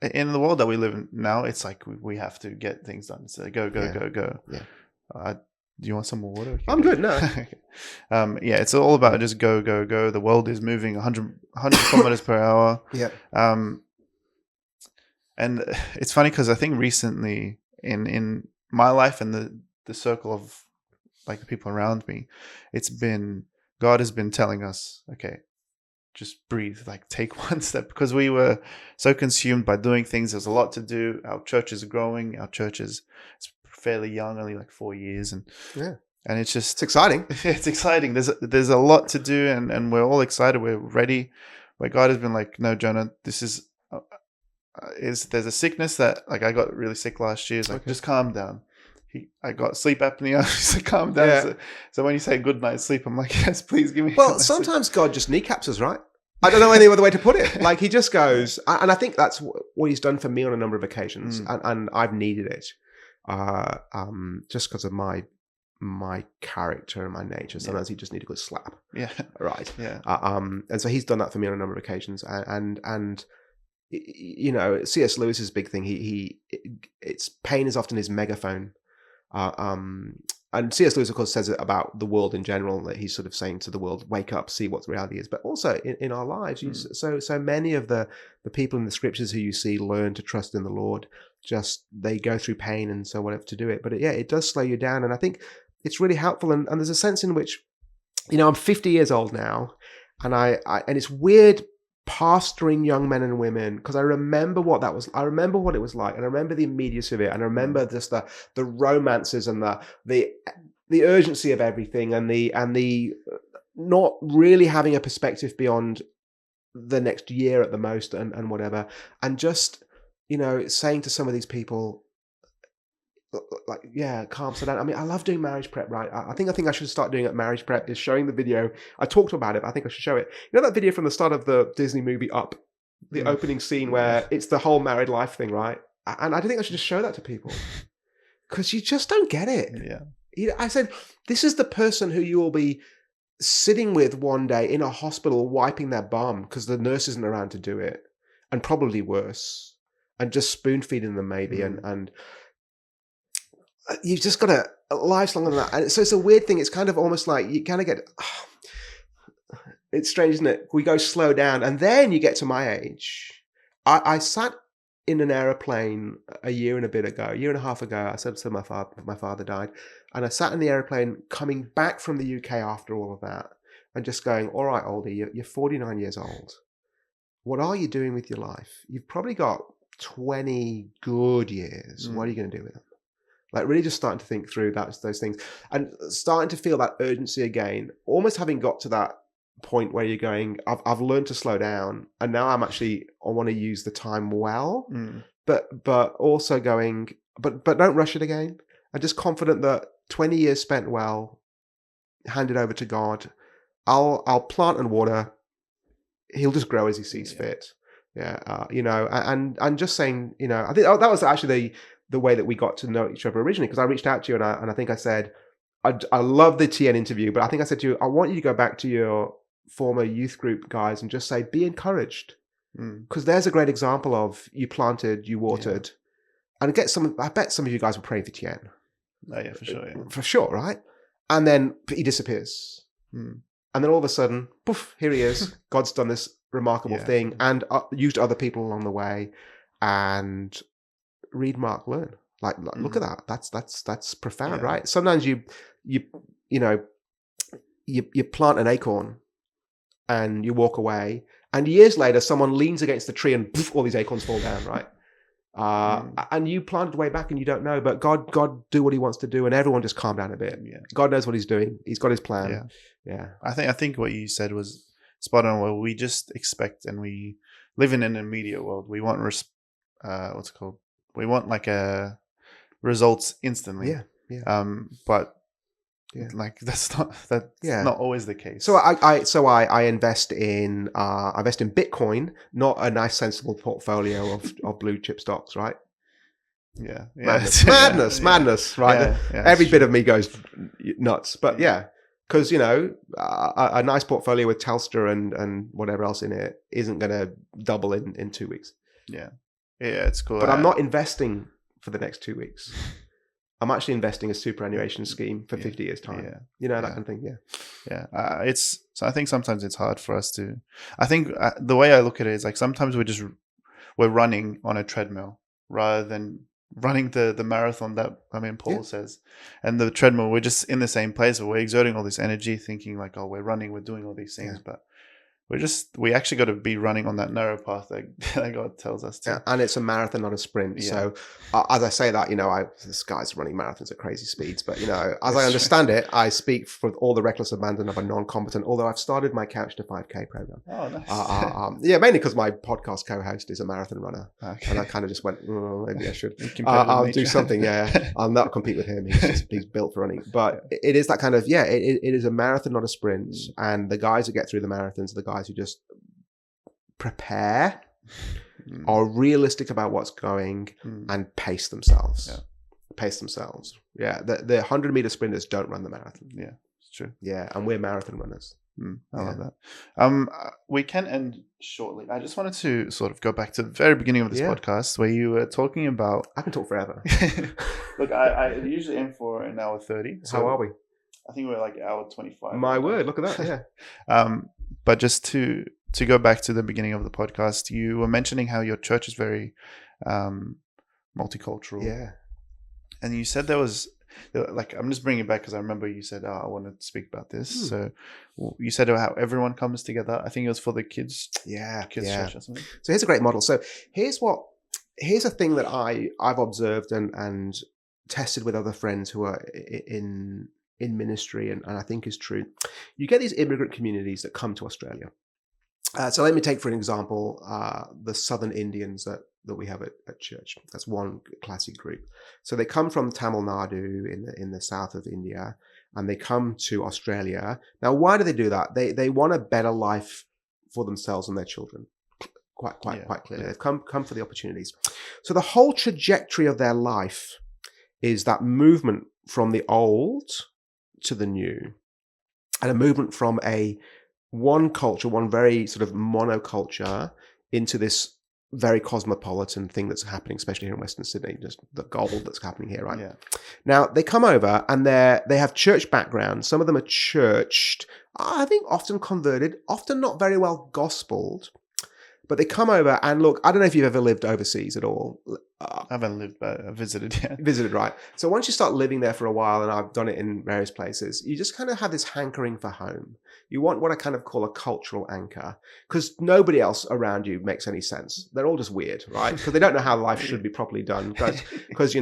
in the world that we live in now, it's like we have to get things done. So go. Yeah. Do you want some more water? I'm good. No. It's all about just go. The world is moving 100 kilometers per hour. Yeah. And it's funny because I think recently in my life and the circle of like the people around me, God has been telling us, okay, just breathe, like take one step, because we were so consumed by doing things. There's a lot to do. Our church is growing. Our church is fairly young, only like 4 years, and it's exciting. It's exciting. There's a lot to do, and we're all excited. We're ready. Where God has been like, no, Jonah, this is there's a sickness that like I got really sick last year. It's like just calm down. I got sleep apnea. He's like, calm down. Yeah. So when you say good night sleep, I'm like, yes, please give me. Well, sometimes God just kneecaps us, right? I don't know any other way to put it. Like he just goes, and I think that's what he's done for me on a number of occasions, and I've needed it, just because of my character and my nature. Sometimes he just needs a good slap. Yeah. Right. Yeah. And so he's done that for me on a number of occasions, and you know, C.S. Lewis's big thing. It's pain is often his megaphone. And C.S. Lewis, of course, says it about the world in general, that he's sort of saying to the world, wake up, see what reality is. But also in our lives, so many of the people in the scriptures who you see learn to trust in the Lord, just they go through pain and so whatever to do it. But it does slow you down. And I think it's really helpful. And there's a sense in which, you know, I'm 50 years old now, and and it's weird pastoring young men and women, because I remember what that was. I remember what it was like, and I remember the immediacy of it, and I remember just the romances and the urgency of everything, and the not really having a perspective beyond the next year at the most, and whatever, and just, you know, saying to some of these people, like, yeah, calm, sit down. I mean, I love doing marriage prep, right? I think I should start doing it. Marriage prep is showing the video. I talked about it, but I think I should show it. You know that video from the start of the Disney movie Up, the opening scene where it's the whole married life thing, right? And I think I should just show that to people, because you just don't get it. Yeah. I said, this is the person who you will be sitting with one day in a hospital wiping their bum because the nurse isn't around to do it, and probably worse, and just spoon feeding them maybe, and you've just got a life's longer than that. And so it's a weird thing. It's kind of almost like you kind of get, it's strange, isn't it? We go slow down, and then you get to my age. I sat in an aeroplane a year and a half ago. I said to my father died, and I sat in the aeroplane coming back from the UK after all of that, and just going, all right, Oldie, you're 49 years old. What are you doing with your life? You've probably got 20 good years. What are you going to do with them? Like really just starting to think through those things, and starting to feel that urgency again, almost having got to that point where you're going, I've learned to slow down, and now I want to use the time well, but also going, but don't rush it again. I'm just confident that 20 years spent well, handed over to God, I'll plant and water, he'll just grow as he sees fit. Yeah. You know, and just saying, you know, I think that was actually the way that we got to know each other originally, because I reached out to you, and I think I said, I love the TN interview, but I think I said to you, I want you to go back to your former youth group guys and just say, be encouraged, because there's a great example of you planted, you watered, and I bet some of you guys were praying for TN. Oh yeah, for sure. Yeah. For sure, right? And then he disappears, and then all of a sudden, poof, here he is. God's done this remarkable thing, and used other people along the way, and read, mark, learn. Like look at that. That's profound, right? Sometimes you plant an acorn and you walk away, and years later someone leans against the tree and poof, all these acorns fall down, right? And you planted way back and you don't know, but God do what he wants to do, and everyone just calm down a bit. God knows what he's doing. He's got his plan. I think what you said was spot on. Well, we just expect, and we live in an immediate world. We want what's it called? We want like results instantly. But like that's not always the case. So I invest in Bitcoin, not a nice sensible portfolio of blue chip stocks, right? Madness, right? Every bit of me goes nuts, but because you know a nice portfolio with Telstra and whatever else in it isn't going to double in 2 weeks. Yeah, it's cool. But I'm not investing for the next 2 weeks. I'm actually investing a superannuation scheme for 50 years time. You know, that kind of thing. So I think sometimes it's hard for us to. I think the way I look at it is like sometimes we're running on a treadmill rather than running the marathon that Paul says, and the treadmill, we're just in the same place, but we're exerting all this energy, thinking like, oh, we're running, we're doing all these things, but we actually got to be running on that narrow path that God tells us to. Yeah, and it's a marathon, not a sprint. Yeah. So as I say that, this guy's running marathons at crazy speeds, but as I understand it, I speak for all the reckless abandon of a non-competent, although I've started my Couch to 5K program. Oh, nice. Yeah, mainly because my podcast co-host is a marathon runner. Okay. And I kind of just went, maybe I should do something. Yeah, I'll not compete with him. He's built for running. But it is that kind of, it is a marathon, not a sprint. And the guys that get through the marathons are the guys who just prepare, are realistic about what's going, and pace themselves. Yeah. Pace themselves. Yeah, the 100-meter sprinters don't run the marathon. Yeah, it's true. Yeah, and we're marathon runners. I love that. We can end shortly. I just wanted to sort of go back to the very beginning of this podcast where you were talking about... I can talk forever. Look, I usually aim for an hour 30. So how are we? I think we're like hour 25. My word, look at that, yeah. But just to go back to the beginning of the podcast, you were mentioning how your church is very multicultural. Yeah. And you said there was, like, I'm just bringing it back because I remember you said, I want to speak about this. So you said how everyone comes together. I think it was for the kids. Yeah. Church or something. So here's a great model. So here's a thing that I've observed and tested with other friends who are in ministry, and I think is true. You get these immigrant communities that come to Australia. So let me take, for an example, the Southern Indians that we have at church. That's one classic group. So they come from Tamil Nadu in the south of India, and they come to Australia. Now, why do they do that? They want a better life for themselves and their children. Quite clearly. They've come for the opportunities. So the whole trajectory of their life is that movement from the old to the new, and a movement from one culture, one very sort of monoculture, into this very cosmopolitan thing that's happening, especially here in Western Sydney, just the gold that's happening here, right? Yeah. Now, they come over and they have church backgrounds. Some of them are churched, I think often converted, often not very well gospeled. But they come over and look, I don't know if you've ever lived overseas at all. I haven't lived, but I visited, yeah. Visited, right. So once you start living there for a while, and I've done it in various places, you just kind of have this hankering for home. You want what I kind of call a cultural anchor, because nobody else around you makes any sense. They're all just weird, right? Because they don't know how life should be properly done, because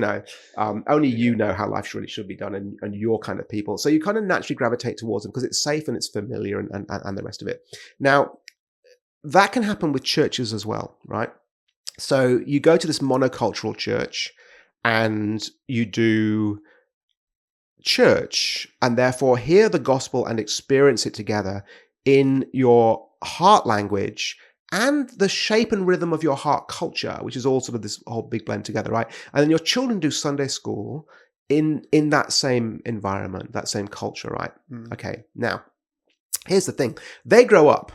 only you know how life really should be done, and your kind of people. So you kind of naturally gravitate towards them because it's safe and it's familiar and the rest of it. Now, that can happen with churches as well, right? So you go to this monocultural church and you do church, and therefore hear the gospel and experience it together in your heart language and the shape and rhythm of your heart culture, which is all sort of this whole big blend together, right? And then your children do Sunday school in that same environment, that same culture, right? Okay, now, here's the thing. They grow up,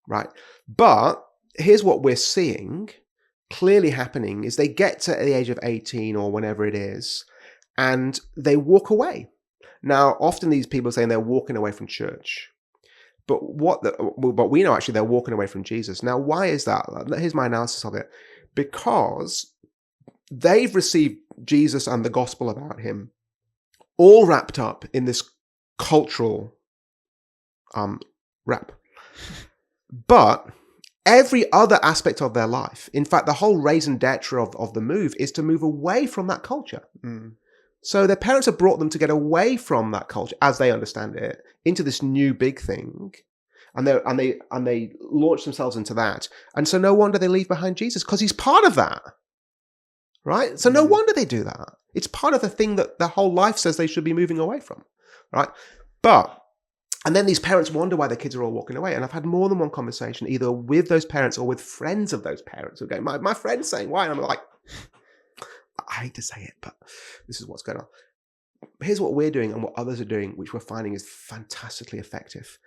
right? But here's what we're seeing clearly happening is they get to the age of 18 or whenever it is, and they walk away. Now, often these people are saying they're walking away from church. But we know actually they're walking away from Jesus. Now, why is that? Here's my analysis of it. Because they've received Jesus and the gospel about him all wrapped up in this cultural wrap. But every other aspect of their life, in fact, the whole raison d'etre of the move is to move away from that culture. So their parents have brought them to get away from that culture, as they understand it, into this new big thing, and they launch themselves into that. And so no wonder they leave behind Jesus, because he's part of that, right? So no wonder they do that. It's part of the thing that their whole life says they should be moving away from, right? And then these parents wonder why their kids are all walking away. And I've had more than one conversation, either with those parents or with friends of those parents who go, my friend's saying why? And I'm like, I hate to say it, but this is what's going on. Here's what we're doing and what others are doing, which we're finding is fantastically effective.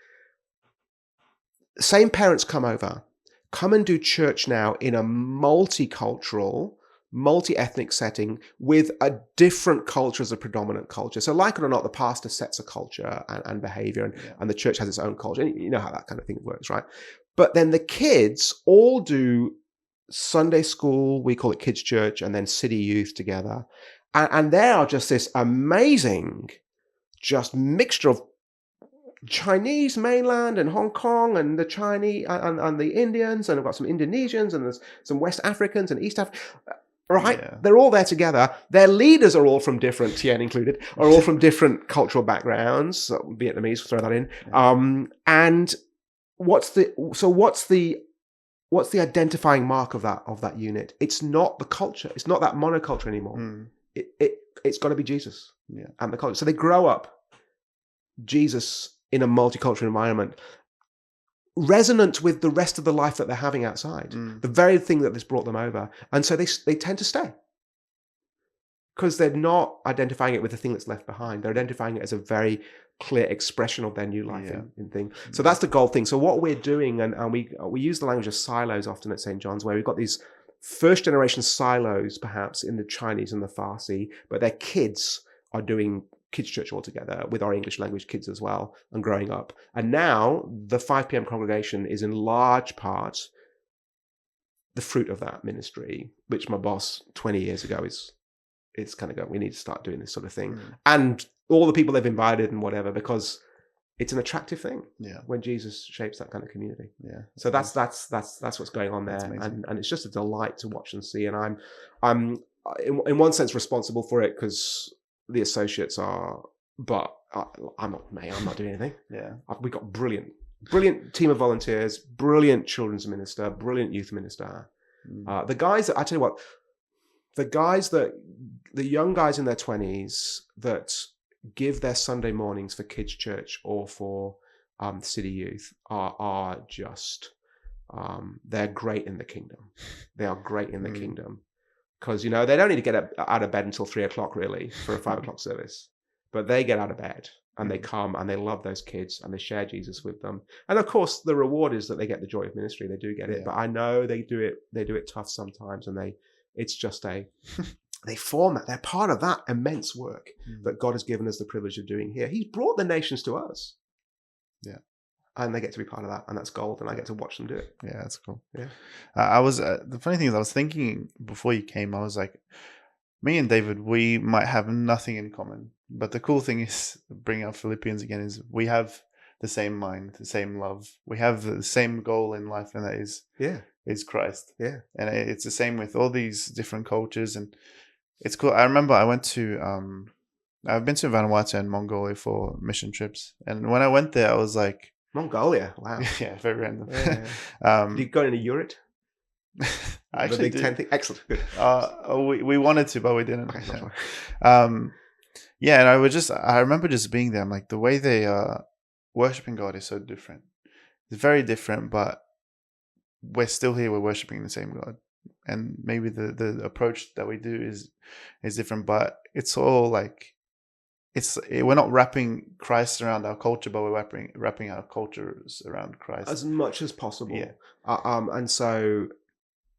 Same parents come over, come and do church now in a multicultural, multi-ethnic setting with a different culture as a predominant culture. So like it or not, the pastor sets a culture and behavior, and the church has its own culture. And you know how that kind of thing works, right? But then the kids all do Sunday school, we call it kids church, and then city youth together. And they are just this amazing just mixture of Chinese mainland and Hong Kong and the Chinese and the Indians, and I've got some Indonesians and there's some West Africans and East Africans. Right? Yeah. They're all there together. Their leaders are all from different, Tien included, are all from different cultural backgrounds. So Vietnamese, throw that in. Yeah. And what's the identifying mark of that unit? It's not the culture. It's not that monoculture anymore. It's got to be Jesus and the culture. So they grow up Jesus in a multicultural environment, resonant with the rest of the life that they're having outside, the very thing that has brought them over. And so they tend to stay because they're not identifying it with the thing that's left behind. They're identifying it as a very clear expression of their new life in thing. So that's the goal thing. So what we're doing, and we use the language of silos often at St. John's, where we've got these first generation silos perhaps in the Chinese and the Farsi, but their kids are doing kids church altogether with our English language kids as well and growing up. And now the 5 p.m. congregation is in large part the fruit of that ministry, which my boss 20 years ago is kind of going, we need to start doing this sort of thing. And all the people they've invited and whatever, because it's an attractive thing when Jesus shapes that kind of community. So that's what's going on there. And it's just a delight to watch and see. And I'm in one sense responsible for it because the associates are, but I'm not doing anything. We've got brilliant team of volunteers, brilliant children's minister, brilliant youth minister. The guys that I tell you what, the young guys in their 20s that give their Sunday mornings for kids church or for city youth are just they're great in the kingdom. They are great in the kingdom. Because, they don't need to get out of bed until 3:00 really for a 5:00 service. But they get out of bed and they come and they love those kids and they share Jesus with them. And of course, the reward is that they get the joy of ministry. They do get it. But I know they do it tough sometimes. And it's just they form that. They're part of that immense work that God has given us the privilege of doing here. He's brought the nations to us. And they get to be part of that, and that's gold, and I get to watch them do it. Yeah, that's cool. I was the funny thing is I was thinking before you came, I was like, me and David, we might have nothing in common, but the cool thing is, bringing up Philippians again, is we have the same mind, the same love. We have the same goal in life, and that is Christ. And it's the same with all these different cultures, and it's cool. I remember I went to I've been to Vanuatu and Mongolia for mission trips, and when I went there, I was like, Mongolia, wow. Yeah, very random. Did you go into Urit? I actually the big 10 thing. Excellent, good. We wanted to, but we didn't. Okay, and I remember just being there. I'm like, the way they worshiping God is so different. It's very different, but we're still here. We're worshiping the same God, and maybe the approach that we do is different, but it's all like. We're not wrapping Christ around our culture, but we're wrapping our cultures around Christ as much as possible. And so,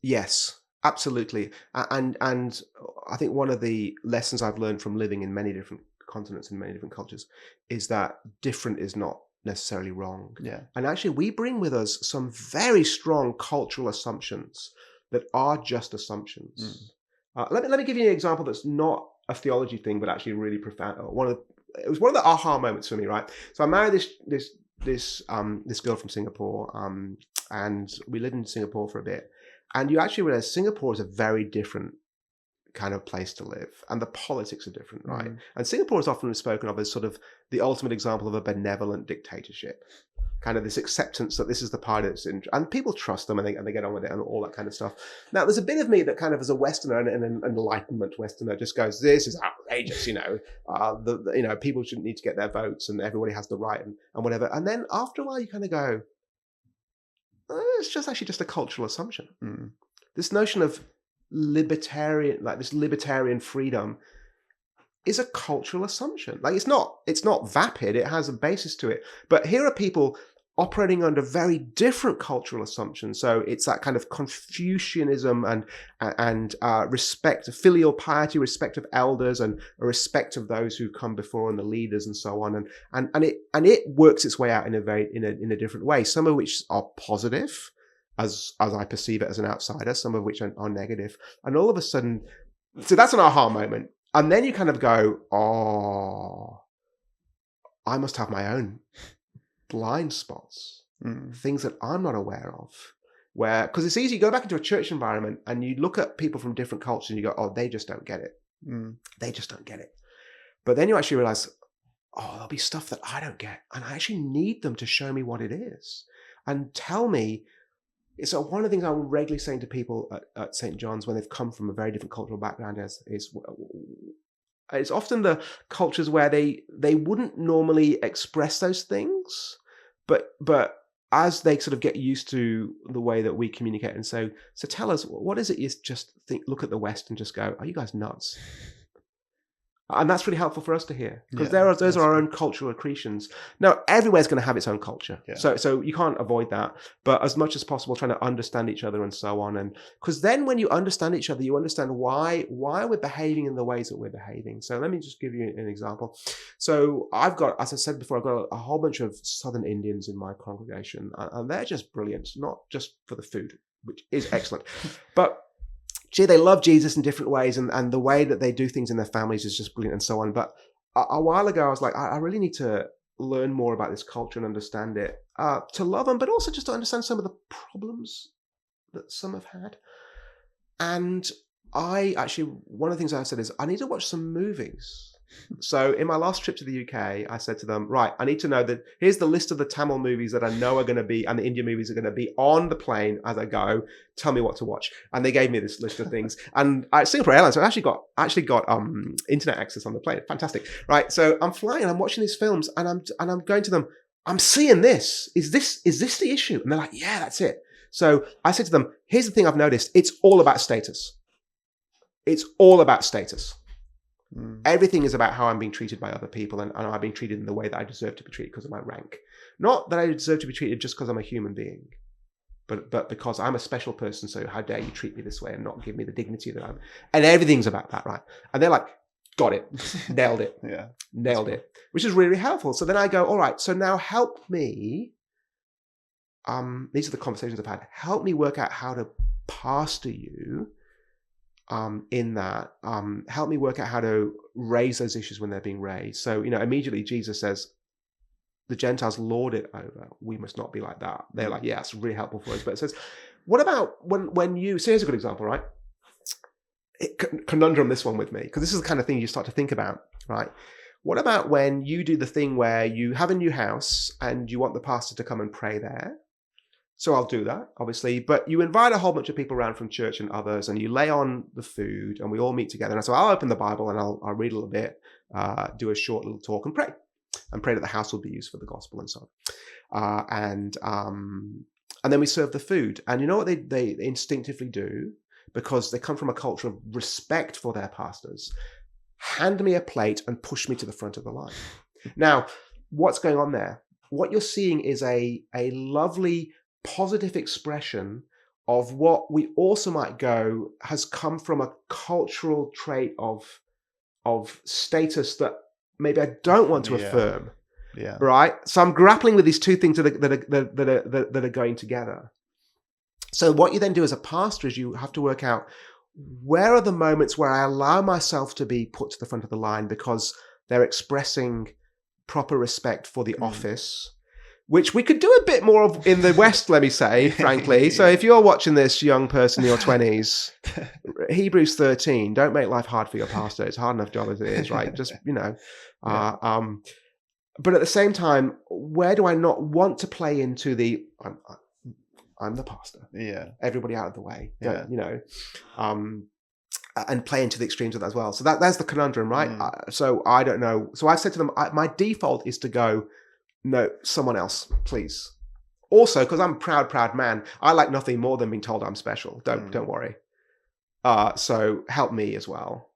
yes, absolutely. And I think one of the lessons I've learned from living in many different continents and many different cultures is that different is not necessarily wrong. And actually, we bring with us some very strong cultural assumptions that are just assumptions. Let me give you an example that's not a theology thing, but actually really profound. It was one of the aha moments for me, right? So I married this girl from Singapore, and we lived in Singapore for a bit. And you actually realize Singapore is a very different kind of place to live, and the politics are different, right? And Singapore is often spoken of as sort of the ultimate example of a benevolent dictatorship. Kind of this acceptance that this is the party that's in, and people trust them and they get on with it and all that kind of stuff. Now, there's a bit of me that kind of as a Westerner and an Enlightenment Westerner just goes, this is outrageous, people shouldn't need to get their votes and everybody has the right and whatever. And then after a while, you kind of go, it's just actually just a cultural assumption. This notion of libertarian freedom is a cultural assumption. Like it's not vapid. It has a basis to it. But here are people operating under very different cultural assumptions. So it's that kind of Confucianism and respect, filial piety, respect of elders, and a respect of those who come before and the leaders and so on. And it works its way out in a different way. Some of which are positive, as I perceive it as an outsider. Some of which are negative. And all of a sudden, so that's an aha moment. And then you kind of go, oh, I must have my own blind spots, things that I'm not aware of. Because it's easy, you go back into a church environment and you look at people from different cultures and you go, oh, they just don't get it. They just don't get it. But then you actually realize, oh, there'll be stuff that I don't get. And I actually need them to show me what it is and tell me. So one of the things I'm regularly saying to people at St. John's when they've come from a very different cultural background is it's often the cultures where they wouldn't normally express those things, but as they sort of get used to the way that we communicate, and so tell us, what is it you just think, look at the West and just go, are you guys nuts? And that's really helpful for us to hear, because those are our own cultural accretions. Now, everywhere's going to have its own culture, so you can't avoid that. But as much as possible, trying to understand each other and so on, and because then when you understand each other, you understand why we're behaving in the ways that we're behaving. So let me just give you an example. So I've got, as I said before, I've got a whole bunch of Southern Indians in my congregation, and they're just brilliant, not just for the food, which is excellent, but they love Jesus in different ways, and the way that they do things in their families is just brilliant and so on. But a while ago, I was like, I really need to learn more about this culture and understand it, to love them, but also just to understand some of the problems that some have had. And one of the things I said is, I need to watch some movies. So in my last trip to the UK, I said to them, right, I need to know that here's the list of the Tamil movies that I know are going to be, and the Indian movies are going to be on the plane as I go. Tell me what to watch. And they gave me this list of things. And Singapore Airlines, I actually got internet access on the plane. Fantastic. Right. So I'm flying and I'm watching these films, and I'm going to them, I'm seeing this. Is this the issue? And they're like, yeah, that's it. So I said to them, here's the thing I've noticed. It's all about status. It's all about status. Everything is about how I'm being treated by other people, and I'm being treated in the way that I deserve to be treated because of my rank. Not that I deserve to be treated just because I'm a human being, but because I'm a special person, so how dare you treat me this way and not give me the dignity that I'm... And everything's about that, right? And they're like, got it, nailed it, nailed it, which is really helpful. So then I go, all right, so now help me, these are the conversations I've had, help me work out how to pastor you, in that, help me work out how to raise those issues when they're being raised. So, immediately Jesus says, the Gentiles lord it over. We must not be like that. They're like, yeah, it's really helpful for us. But it says, what about when you, so here's a good example, right? Conundrum this one with me, because this is the kind of thing you start to think about, right? What about when you do the thing where you have a new house and you want the pastor to come and pray there? So I'll do that, obviously, but you invite a whole bunch of people around from church and others, and you lay on the food, and we all meet together. And so I'll open the Bible and I'll read a little bit, do a short little talk, and pray that the house will be used for the gospel and so on. And then we serve the food. And you know what they instinctively do, because they come from a culture of respect for their pastors? Hand me a plate and push me to the front of the line. Now, what's going on there? What you're seeing is a lovely, positive expression of what we also might go has come from a cultural trait of status that maybe I don't want to affirm. Yeah. Right. So I'm grappling with these two things that are going together. So what you then do as a pastor is you have to work out, where are the moments where I allow myself to be put to the front of the line because they're expressing proper respect for the office, which we could do a bit more of in the West, let me say, frankly. So if you're watching this, young person in your 20s, Hebrews 13, don't make life hard for your pastor. It's a hard enough job as it is, right? Just, but at the same time, where do I not want to play into the, I'm the pastor. Yeah. Everybody out of the way. Yeah. And play into the extremes of that as well. So that's the conundrum, right? So I don't know. So I said to them, my default is to go, no, someone else, please. Also, because I'm a proud man, I like nothing more than being told I'm special. Don't worry. So help me as well,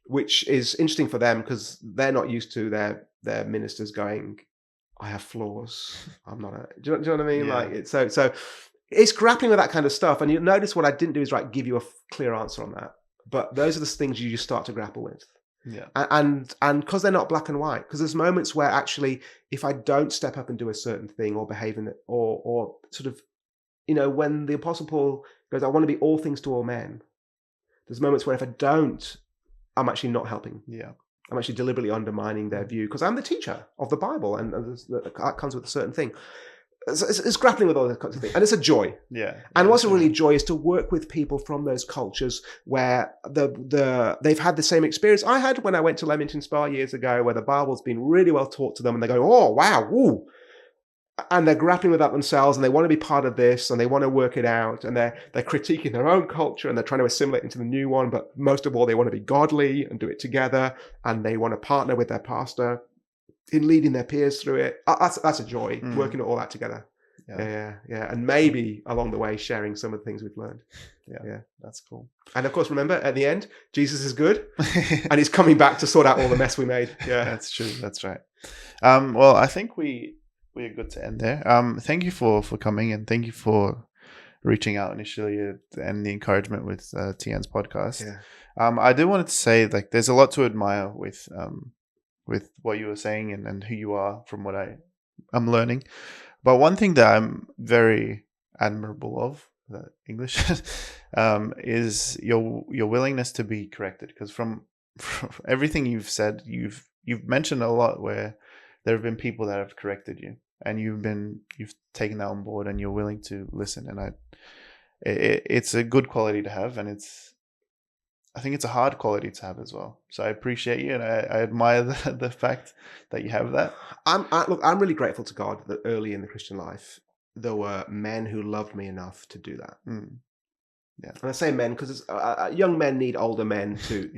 which is interesting for them because they're not used to their ministers going, I have flaws. I'm not. Do you know what I mean? Yeah. Like so it's grappling with that kind of stuff. And you notice what I didn't do is give you a clear answer on that. But those are the things you just start to grapple with. Yeah. And because they're not black and white, because there's moments where actually, if I don't step up and do a certain thing or behave in it, or sort of, when the Apostle Paul goes, I want to be all things to all men. There's moments where if I don't, I'm actually not helping. Yeah. I'm actually deliberately undermining their view because I'm the teacher of the Bible, and that comes with a certain thing. It's grappling with all those kinds of things, and it's a joy. Yeah. And what's a really joy is to work with people from those cultures where they've had the same experience I had when I went to Leamington Spa years ago, where the Bible's been really well taught to them, and they go, "Oh wow, woo," and they're grappling with that themselves, and they want to be part of this, and they want to work it out, and they're critiquing their own culture, and they're trying to assimilate into the new one. But most of all, they want to be godly and do it together, and they want to partner with their pastor in leading their peers through it. That's a joy, working all that together. Yeah. And maybe along the way sharing some of the things we've learned. Yeah, that's cool. And of course, remember, at the end, Jesus is good, and he's coming back to sort out all the mess we made. Yeah, that's true. That's right. Well, I think we're good to end there. Thank you for coming, and thank you for reaching out initially and the encouragement with Tian's podcast. Yeah. I do wanted to say, like, there's a lot to admire with what you were saying and who you are from what I'm learning. But one thing that I'm very admirable of, English, is your willingness to be corrected. Because from everything you've said, you've mentioned a lot where there have been people that have corrected you, and you've taken that on board, and you're willing to listen. And it's a good quality to have, and I think it's a hard quality to have as well. So I appreciate you, and I admire the fact that you have that. Look, I'm really grateful to God that early in the Christian life, there were men who loved me enough to do that. Yeah. And I say men because young men need older men to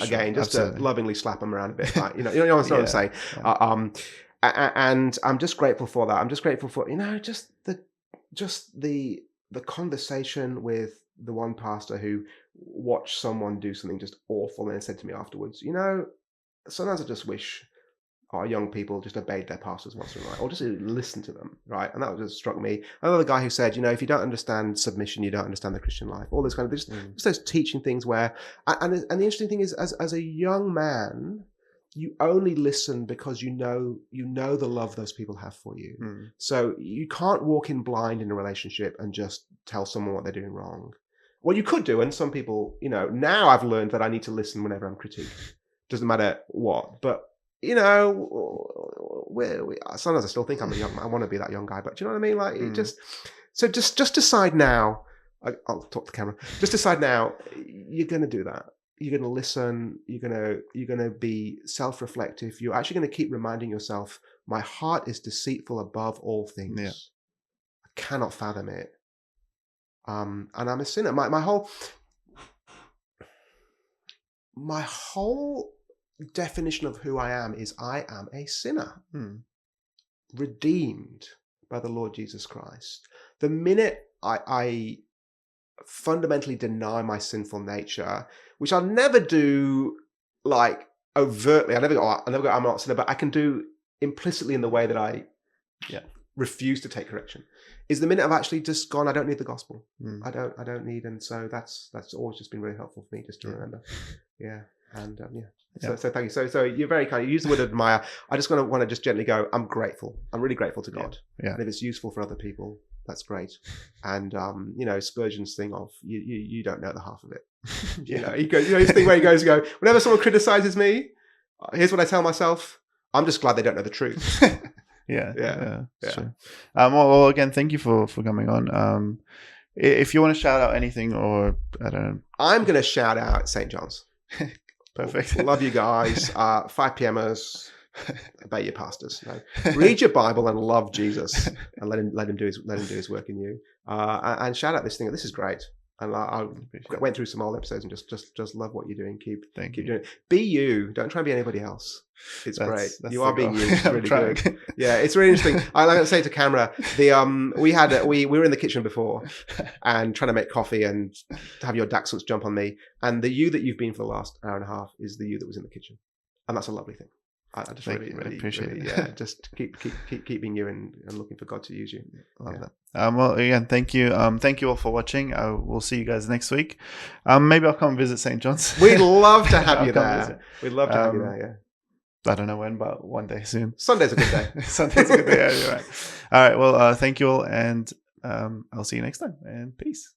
again, just to lovingly slap them around a bit. Like, you know what I'm saying? Yeah. And I'm just grateful for that. I'm just grateful for, just the conversation with the one pastor who watched someone do something just awful and then said to me afterwards, sometimes I just wish our young people just obeyed their pastors once in a while, or just listen to them, right? And that just struck me. Another guy who said, if you don't understand submission, you don't understand the Christian life. All those kind of just those teaching things where, and the interesting thing is, as a young man, you only listen because you know the love those people have for you. So you can't walk in blind in a relationship and just tell someone what they're doing wrong. Well, you could do, and some people, now I've learned that I need to listen whenever I'm critiqued. Doesn't matter what, but sometimes I still think I'm a young man. I want to be that young guy, but do you know what I mean? Like, just decide now. I'll talk to the camera. Just decide now. You're going to do that. You're going to listen. You're going to be self-reflective. You're actually going to keep reminding yourself, my heart is deceitful above all things. Yeah. I cannot fathom it. And I'm a sinner. My whole definition of who I am is I am a sinner, redeemed by the Lord Jesus Christ. The minute I fundamentally deny my sinful nature, which I'll never do like overtly, I never go, I'm not a sinner, but I can do implicitly in the way that I refuse to take correction, is the minute I've actually just gone, I don't need the gospel. I don't need, and so that's always just been really helpful for me just to remember. Yeah. And So thank you. So you're very kind. You use the word admire. I just want to just gently go, I'm grateful. I'm really grateful to God. Yeah. And if it's useful for other people, that's great. And Spurgeon's thing of you don't know the half of it. He goes, his thing where he goes, whenever someone criticizes me, here's what I tell myself: I'm just glad they don't know the truth. Yeah. Sure. Well, again, thank you for coming on. If you want to shout out anything, or I don't know, I'm going to shout out St. John's. Perfect. Love you guys. 5 PMers. Obey your pastors. Read your Bible and love Jesus, and let him do his work in you. And shout out this thing. This is great. And I went through some old episodes and just love what you're doing. Keep doing it. Be you. Don't try and be anybody else. It's great. You are being you. It's really good. Yeah, it's really interesting. I like to say to camera, we were in the kitchen before and trying to make coffee and have your dachshunds jump on me. And the you that you've been for the last hour and a half is the you that was in the kitchen, and that's a lovely thing. I just really appreciate it. Yeah, just keep being you and looking for God to use you. Love that. Well, again, thank you. Thank you all for watching. We'll see you guys next week. Maybe I'll come visit St. John's. We'd love to have you there. We'd love to have you there. Yeah. I don't know when, but one day soon. Sunday's a good day. Sunday's a good day. Yeah, you're right. All right. Well, thank you all, and I'll see you next time. And peace.